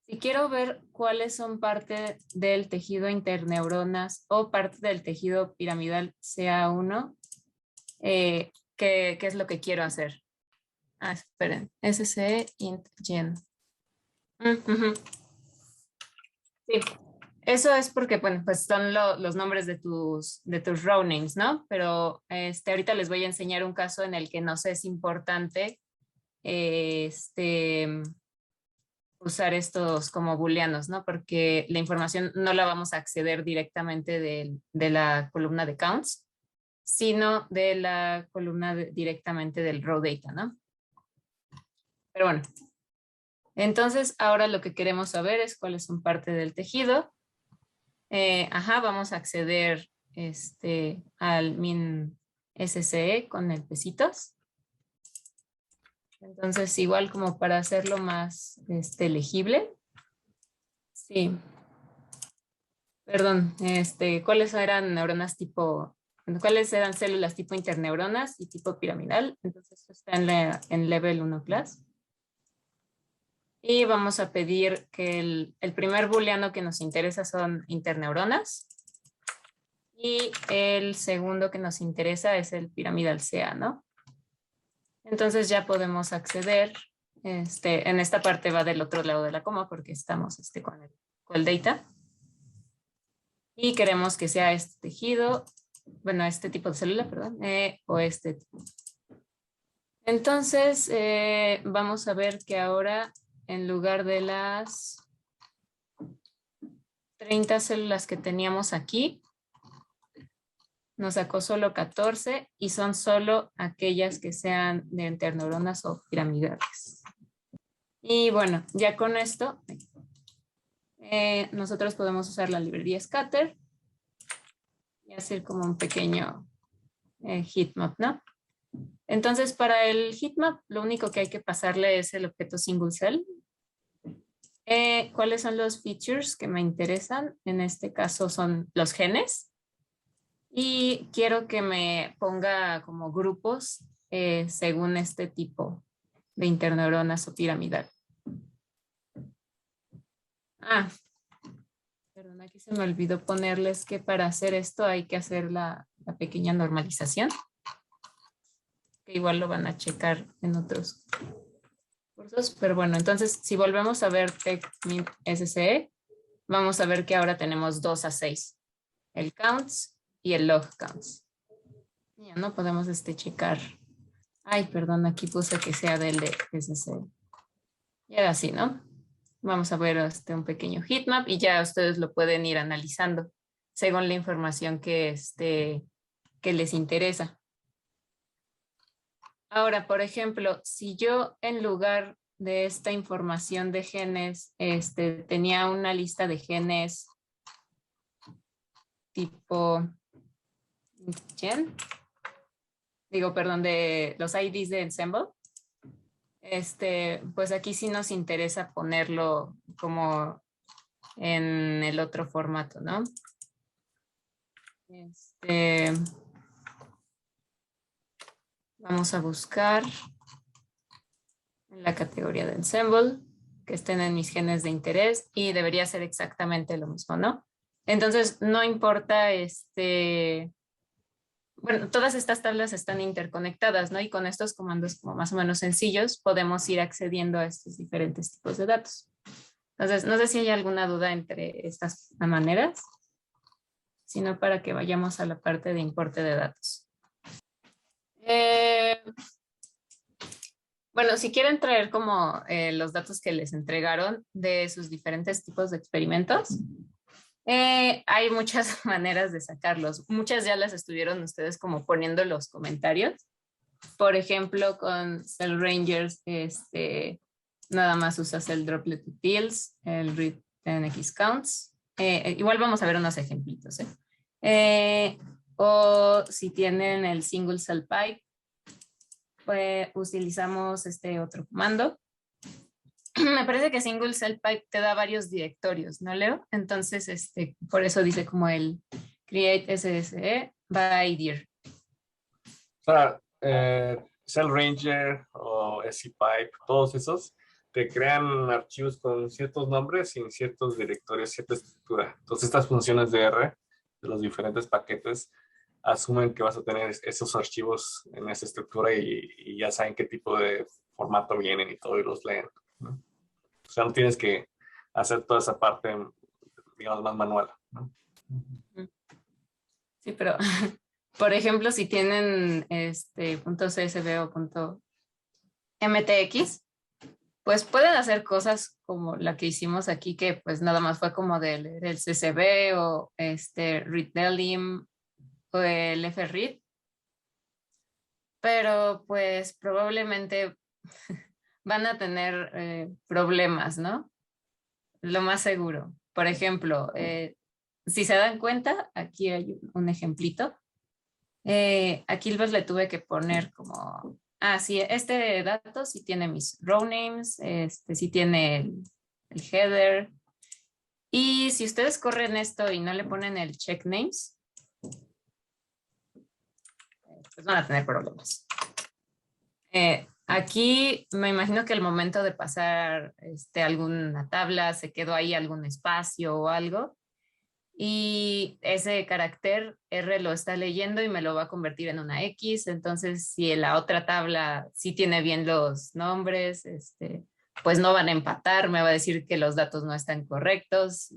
Si quiero ver cuáles son parte del tejido interneuronas o parte del tejido piramidal CA1, ¿qué es lo que quiero hacer? Esperen, SC int gen. Sí, eso es porque, bueno, pues son los nombres de tus row names, ¿no? Pero ahorita les voy a enseñar un caso en el que nos es importante usar estos como booleanos, ¿no? Porque la información no la vamos a acceder directamente de la columna de counts, sino de la columna directamente del raw data, ¿no? Pero bueno, entonces ahora lo que queremos saber es cuáles son parte del tejido. Vamos a acceder al min SCE con el pesitos. Entonces, igual como para hacerlo más legible. Sí. Perdón, ¿cuáles eran neuronas tipo, cuáles eran células tipo interneuronas y tipo piramidal? Entonces, esto está en level 1 class. Y vamos a pedir que el primer booleano que nos interesa son interneuronas. Y el segundo que nos interesa es el piramidal CA, ¿no? Entonces ya podemos acceder. En esta parte va del otro lado de la coma porque estamos con el data. Y queremos que sea este tejido, bueno, este tipo de célula, perdón, o este tipo. Entonces, vamos a ver que ahora, en lugar de las 30 células que teníamos aquí, nos sacó solo 14 y son solo aquellas que sean de interneuronas o piramidales. Y bueno, ya con esto, nosotros podemos usar la librería Scatter y hacer como un pequeño heatmap, ¿no? Entonces, para el heatmap, lo único que hay que pasarle es el objeto single cell. ¿Cuáles son los features que me interesan? En este caso son los genes. Y quiero que me ponga como grupos según este tipo de interneuronas o piramidal. Ah, perdón, aquí se me olvidó ponerles que para hacer esto hay que hacer la pequeña normalización. Que igual lo van a checar en otros cursos. Pero bueno, entonces si volvemos a ver TecMint SCE, vamos a ver que ahora tenemos 2 a 6. El counts y el log counts. Ya no podemos checar. Ay, perdón, aquí puse que sea del de SCE. Y ahora sí, ¿no? Vamos a ver un pequeño heatmap y ya ustedes lo pueden ir analizando según la información que les interesa. Ahora, por ejemplo, si yo en lugar de esta información de genes, tenía una lista de genes tipo gen, de los IDs de Ensemble, pues aquí sí nos interesa ponerlo como en el otro formato, ¿no? Vamos a buscar en la categoría de Ensemble que estén en mis genes de interés y debería ser exactamente lo mismo, ¿no? Entonces, no importa, bueno, todas estas tablas están interconectadas, ¿no? Y con estos comandos como más o menos sencillos podemos ir accediendo a estos diferentes tipos de datos. Entonces, no sé si hay alguna duda entre estas maneras, sino para que vayamos a la parte de importe de datos. Bueno, si quieren traer como los datos que les entregaron de sus diferentes tipos de experimentos, hay muchas maneras de sacarlos. Muchas ya las estuvieron ustedes como poniendo en los comentarios. Por ejemplo, con Cell Rangers, nada más usas el Droplet Utils, el Read NX Counts. Igual vamos a ver unos ejemplitos. O si tienen el Single Cell Pipe, pues utilizamos este otro comando. Me parece que Single Cell Pipe te da varios directorios, ¿no, Leo? Entonces, por eso dice como el create SSE by dir. O sea, Cell Ranger o SCPipe, todos esos te crean archivos con ciertos nombres y en ciertos directorios, cierta estructura. Entonces, estas funciones de R de los diferentes paquetes asumen que vas a tener esos archivos en esa estructura y ya saben qué tipo de formato vienen y todo y los leen, ¿no? O sea, no tienes que hacer toda esa parte, digamos, más manual, ¿no? Sí, pero, por ejemplo, si tienen .csv o .mtx, pues pueden hacer cosas como la que hicimos aquí, que pues nada más fue como de leer el CSV o readdelim o el fread. Pero pues probablemente van a tener problemas, ¿no? Lo más seguro. Por ejemplo, si se dan cuenta, aquí hay un ejemplito. Aquí pues le tuve que poner como, sí, este dato sí tiene mis row names, sí tiene el header. Y si ustedes corren esto y no le ponen el check names, pues van a tener problemas. Aquí me imagino que al momento de pasar alguna tabla se quedó ahí algún espacio o algo. y ese carácter R lo está leyendo y me lo va a convertir en una X. Entonces, si en la otra tabla sí tiene bien los nombres, pues no van a empatar, me va a decir que los datos no están correctos.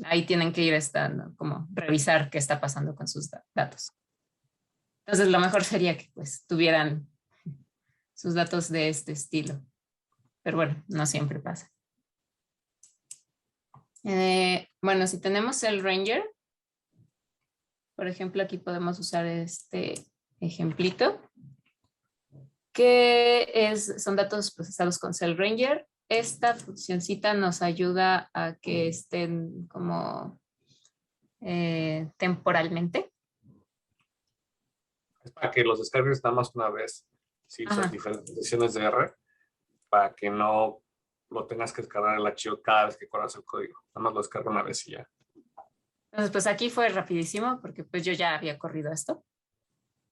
Ahí tienen que ir estando, como revisar qué está pasando con sus datos. Entonces, lo mejor sería que pues tuvieran sus datos de este estilo. Pero bueno, no siempre pasa. Bueno, si tenemos el Ranger, por ejemplo, aquí podemos usar este ejemplito, que son datos procesados con Cell Ranger. Esta funcioncita nos ayuda a que estén como temporalmente. Es para que los descargues nada más una vez, si usas diferentes sesiones de R, para que no lo tengas que descargar el archivo cada vez que corras el código. Nada más lo descarga una vez y ya. Entonces, pues aquí fue rapidísimo porque pues yo ya había corrido esto.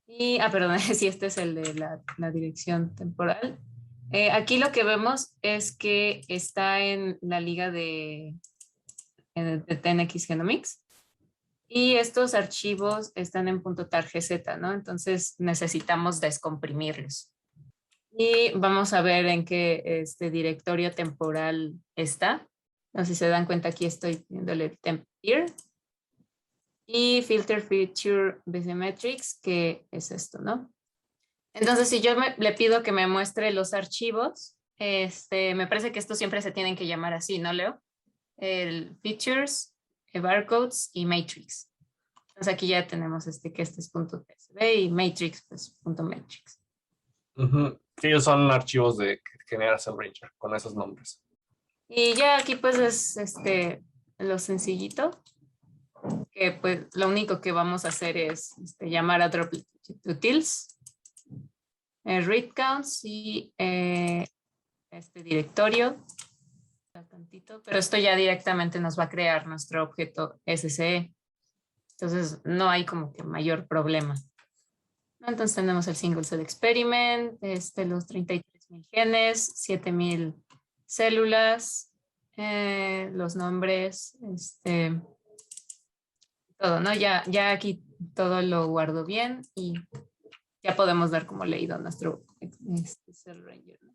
Y, perdón, sí, este es el de la dirección temporal. Aquí lo que vemos es que está en la liga de 10x Genomics y estos archivos están en .targz, ¿no? Entonces necesitamos descomprimirlos. Y vamos a ver en qué directorio temporal está. No sé si se dan cuenta, aquí estoy viéndole temp here. Y filter feature Metrics, que es esto, ¿no? Entonces, si yo le pido que me muestre los archivos, me parece que estos siempre se tienen que llamar así, ¿no, Leo? El features, barcodes y matrix. Entonces aquí ya tenemos que este es .tsv y matrix, pues .matrix. Ellos son archivos que genera Cell Ranger con esos nombres. Y ya aquí pues es lo sencillito, que pues lo único que vamos a hacer es llamar a drop utils, read counts y este directorio, tantito, pero esto ya directamente nos va a crear nuestro objeto SCE. Entonces no hay como que mayor problema. Entonces tenemos el single cell experiment, los 33,000 genes, 7,000 células, los nombres, todo, ¿no? Ya aquí todo lo guardo bien y ya podemos dar como leído nuestro Cell Ranger, ¿no?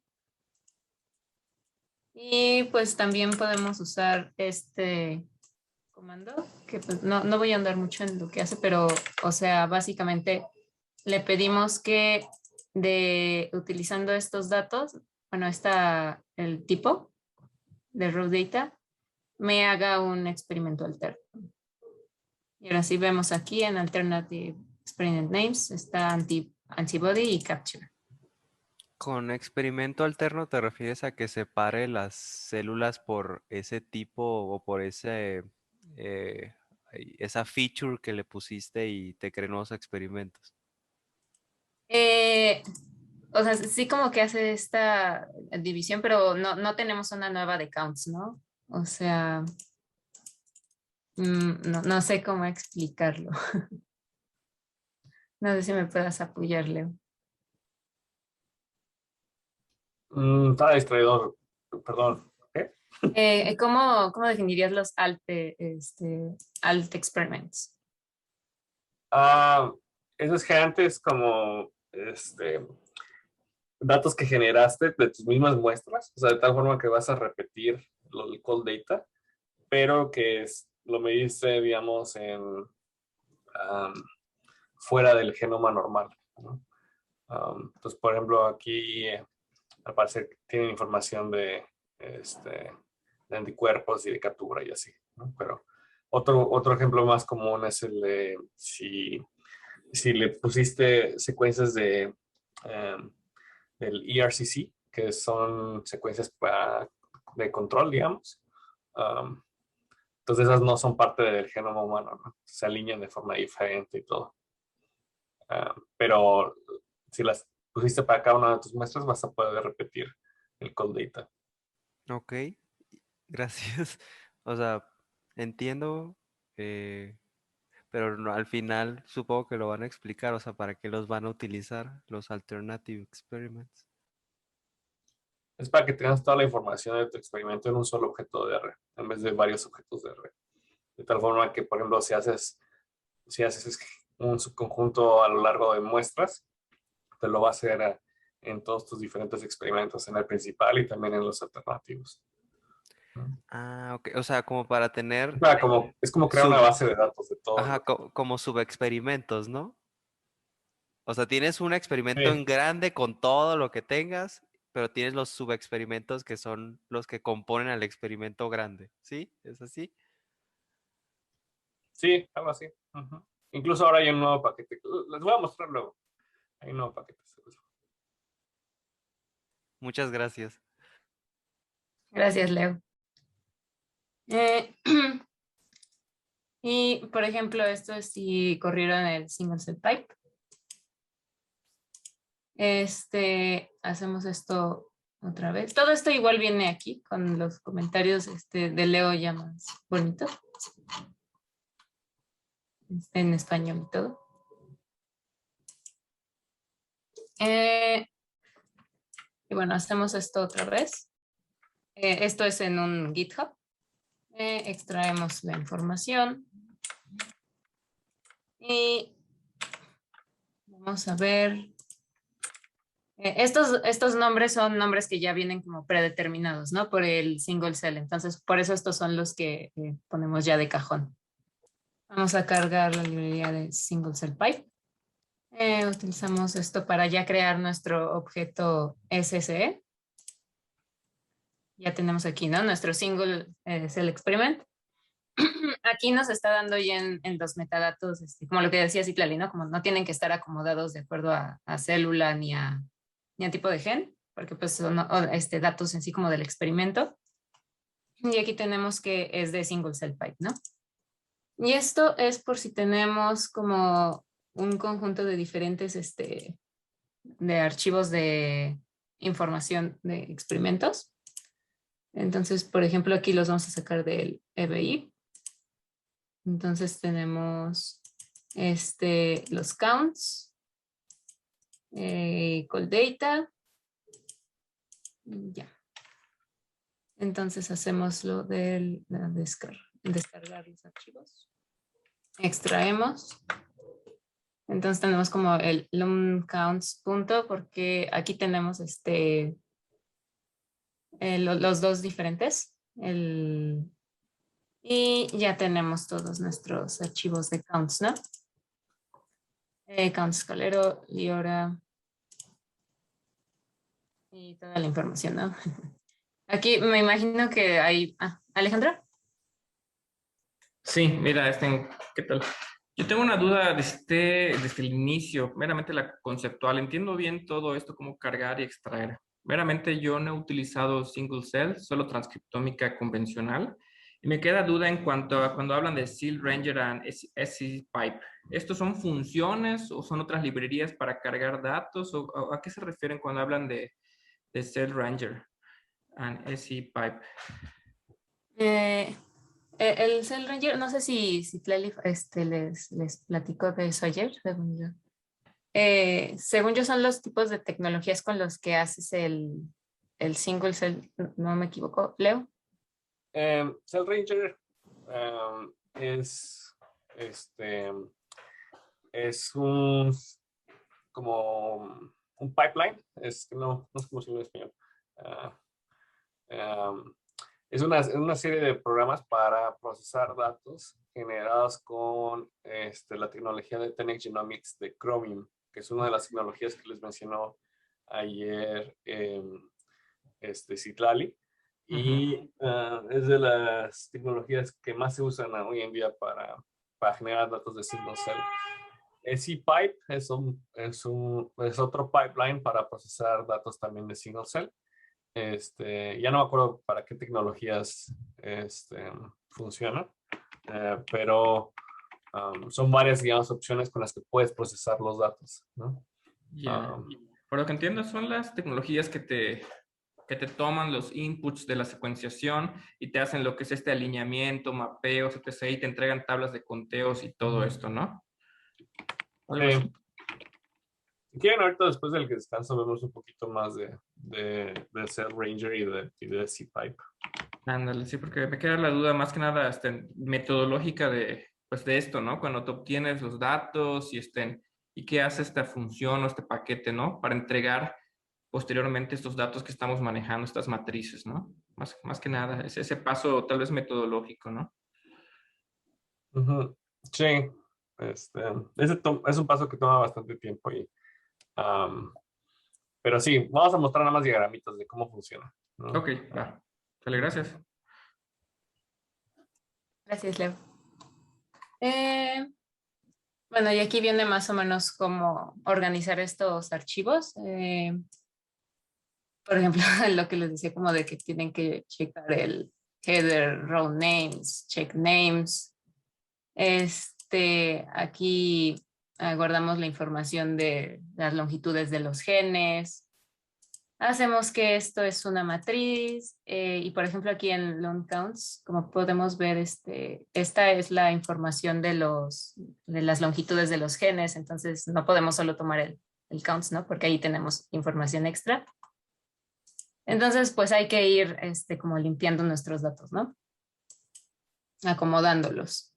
Y pues también podemos usar este comando, que pues no voy a andar mucho en lo que hace, pero, o sea, básicamente le pedimos que utilizando estos datos, bueno, el tipo de raw data, me haga un experimento alterno. Y ahora sí vemos aquí en Alternative Experiment Names, está antibody y capture. Con experimento alterno te refieres a que separe las células por ese tipo o por esa feature que le pusiste y te cree nuevos experimentos. O sea, sí como que hace esta división, pero no tenemos una nueva de counts, ¿no? O sea, no sé cómo explicarlo. No sé si me puedas apoyar, Leo. Estaba distraído, perdón. ¿Qué? ¿Cómo definirías los alt experiments? Esos gigantes como datos que generaste de tus mismas muestras, o sea, de tal forma que vas a repetir el call data, pero que lo mediste, digamos, fuera del genoma normal, ¿no? Entonces, por ejemplo, aquí al parecer tienen información de anticuerpos y de captura y así, ¿no? Pero otro ejemplo más común es el de si le pusiste secuencias del ERCC, que son secuencias de control, digamos. Entonces esas no son parte del genoma humano, ¿no? Se alinean de forma diferente y todo. Pero si las pusiste para cada una de tus muestras, vas a poder repetir el call data. Ok, gracias. O sea, entiendo, pero al final supongo que lo van a explicar, o sea, ¿para qué los van a utilizar los alternative experiments? Es para que tengas toda la información de tu experimento en un solo objeto de R, en vez de varios objetos de R. de tal forma que, por ejemplo, si haces un subconjunto a lo largo de muestras, te lo va a hacer en todos tus diferentes experimentos, en el principal y también en los alternativos. Ah, ok. O sea, como para tener Es como crear una base de datos de todos. Ajá, como subexperimentos, ¿no? O sea, tienes un experimento Sí. en grande con todo lo que tengas, pero tienes los subexperimentos que son los que componen al experimento grande. ¿Sí? ¿Es así? Sí, algo así. Ujú. Incluso ahora hay un nuevo paquete. Les voy a mostrar luego. Hay un nuevo paquete. Muchas gracias. Gracias, Leo. Y, por ejemplo, esto es si corrieron el single cell pipe. Hacemos esto otra vez. Todo esto igual viene aquí con los comentarios de Leo ya más bonito. En español y todo. Y bueno, hacemos esto otra vez. Esto es en un GitHub. Extraemos la información. Y vamos a ver. Estos nombres son nombres que ya vienen como predeterminados, ¿no? Por el single cell. Entonces, por eso estos son los que ponemos ya de cajón. Vamos a cargar la librería de single cell pipe. Utilizamos esto para ya crear nuestro objeto SSE. Ya tenemos aquí, ¿no? Nuestro single cell experiment. Aquí nos está dando ya en los metadatos, como lo que decía Citlali, ¿no? Como no tienen que estar acomodados de acuerdo a célula ni a tipo de gen, porque pues son datos en sí como del experimento. Y aquí tenemos que es de single cell pipe, ¿no? Y esto es por si tenemos como un conjunto de diferentes de archivos de información de experimentos. Entonces, por ejemplo, aquí los vamos a sacar del EBI. Entonces tenemos los counts, call data, ya. Entonces hacemos lo del descargar los archivos. Extraemos. Entonces tenemos como el lum counts punto porque aquí tenemos los dos diferentes. Y ya tenemos todos nuestros archivos de counts, ¿no? Count escalero, Liora y toda la información, ¿no? Aquí me imagino que hay... ¿Alejandra? Sí, mira, ¿qué tal? Yo tengo una duda desde el inicio, meramente la conceptual. Entiendo bien todo esto, cómo cargar y extraer. Meramente yo no he utilizado single cell, solo transcriptómica convencional. Y me queda duda en cuanto a cuando hablan de Cell Ranger and SCPipe. ¿Estos son funciones o son otras librerías para cargar datos? ¿O a qué se refieren cuando hablan de Cell Ranger and SCPipe? El Cell Ranger, no sé si Tlali les platicó de eso ayer, según yo. Según yo son los tipos de tecnologías con los que haces el single cell, no me equivoco, Leo. Cell Ranger es como un pipeline, no sé cómo se llama en español. Es una serie de programas para procesar datos generados con la tecnología de 10x Genomics de Chromium, que es una de las tecnologías que les mencionó ayer Citlali. Y es de las tecnologías que más se usan hoy en día para generar datos de single cell. SCPipe es otro pipeline para procesar datos también de single cell. Ya no me acuerdo para qué tecnologías funcionan, pero son varias, digamos, opciones con las que puedes procesar los datos, ¿no? Yeah. Por lo que entiendo, son las tecnologías que te toman los inputs de la secuenciación y te hacen lo que es alineamiento, mapeos, etc. Y te entregan tablas de conteos y todo esto, ¿no? Si quieren, ahorita después del descanso vemos un poquito más de Cell Ranger y de SCPipe. Ándale, sí, porque me queda la duda más que nada metodológica de, pues, de esto, ¿no? Cuando te obtienes los datos y qué hace esta función o este paquete, ¿no? Para entregar posteriormente estos datos que estamos manejando, estas matrices, ¿no? Más que nada, es ese paso tal vez metodológico, ¿no? Ujú. Sí, es un paso que toma bastante tiempo pero sí, vamos a mostrar nada más diagramitas de cómo funciona, ¿no? Ok, va. Sale, gracias. Gracias, Leo. Bueno, y aquí viene más o menos cómo organizar estos archivos. Por ejemplo, lo que les decía como de que tienen que checar el header, row names, check names. Aquí guardamos la información de las longitudes de los genes. Hacemos que esto es una matriz y por ejemplo aquí en long counts, como podemos ver, esta es la información de las longitudes de los genes, entonces no podemos solo tomar el counts, ¿no? Porque ahí tenemos información extra. Entonces, pues hay que ir como limpiando nuestros datos, ¿no? Acomodándolos.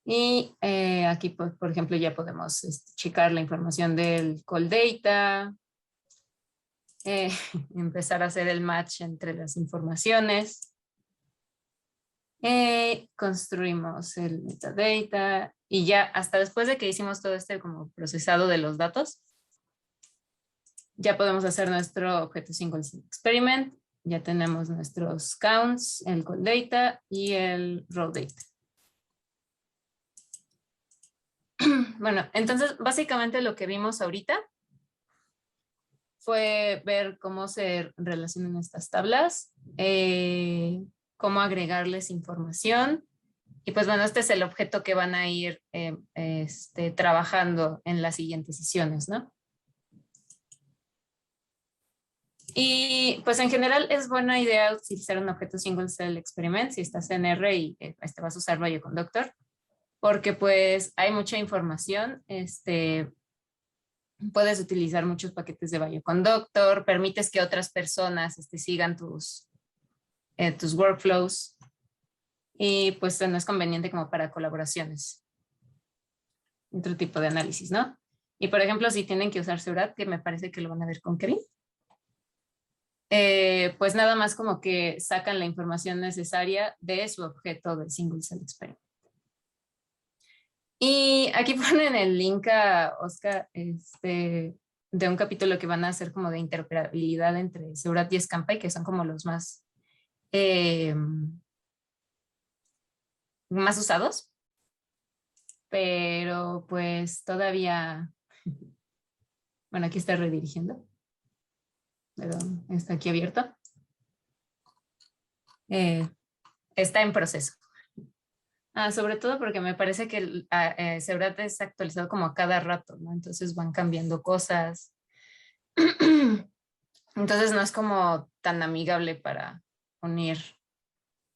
Y aquí, por ejemplo, ya podemos checar la información del call data, empezar a hacer el match entre las informaciones. Construimos el metadata y ya hasta después de que hicimos todo como procesado de los datos, ya podemos hacer nuestro objeto single cell experiment. Ya tenemos nuestros counts, el call data y el raw data. Bueno, entonces básicamente lo que vimos ahorita fue ver cómo se relacionan estas tablas, cómo agregarles información. Y pues bueno, este es el objeto que van a ir trabajando en las siguientes sesiones, ¿no? Y pues en general es buena idea utilizar un objeto single cell experiment si estás en R y vas a usar Bioconductor, porque pues hay mucha información, puedes utilizar muchos paquetes de Bioconductor, permites que otras personas sigan tus workflows y pues no es conveniente como para colaboraciones. Otro tipo de análisis, ¿no? Y por ejemplo, si tienen que usar Seurat, que me parece que lo van a ver con Kevin, pues nada más como que sacan la información necesaria de su objeto del single cell experiment. Y aquí ponen el link a Oscar de un capítulo que van a hacer como de interoperabilidad entre Seurat y Scampi, que son como los más usados. Pero pues todavía, bueno, aquí está redirigiendo, pero está aquí abierto. Está en proceso. Sobre todo porque me parece que el Seurat es actualizado como a cada rato, ¿no? Entonces van cambiando cosas. Entonces no es como tan amigable para unir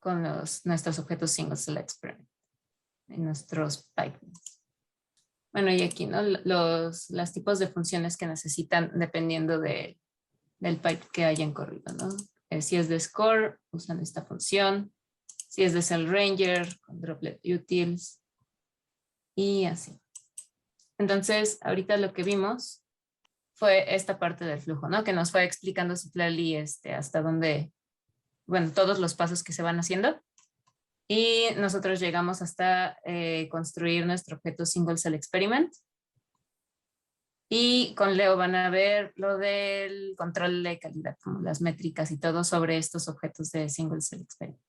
con nuestros objetos single cell experiment en nuestros pipelines. Bueno, y aquí, ¿no? Los tipos de funciones que necesitan dependiendo del pipe que hayan corrido, ¿no? Si es de score, usan esta función. Si es de Cell Ranger, con Droplet Utils. Y así. Entonces, ahorita lo que vimos fue esta parte del flujo, ¿no? Que nos fue explicando Citlali hasta dónde, bueno, todos los pasos que se van haciendo. Y nosotros llegamos hasta construir nuestro objeto Single Cell Experiment. Y con Leo van a ver lo del control de calidad, como las métricas y todo sobre estos objetos de Single Cell Experiment.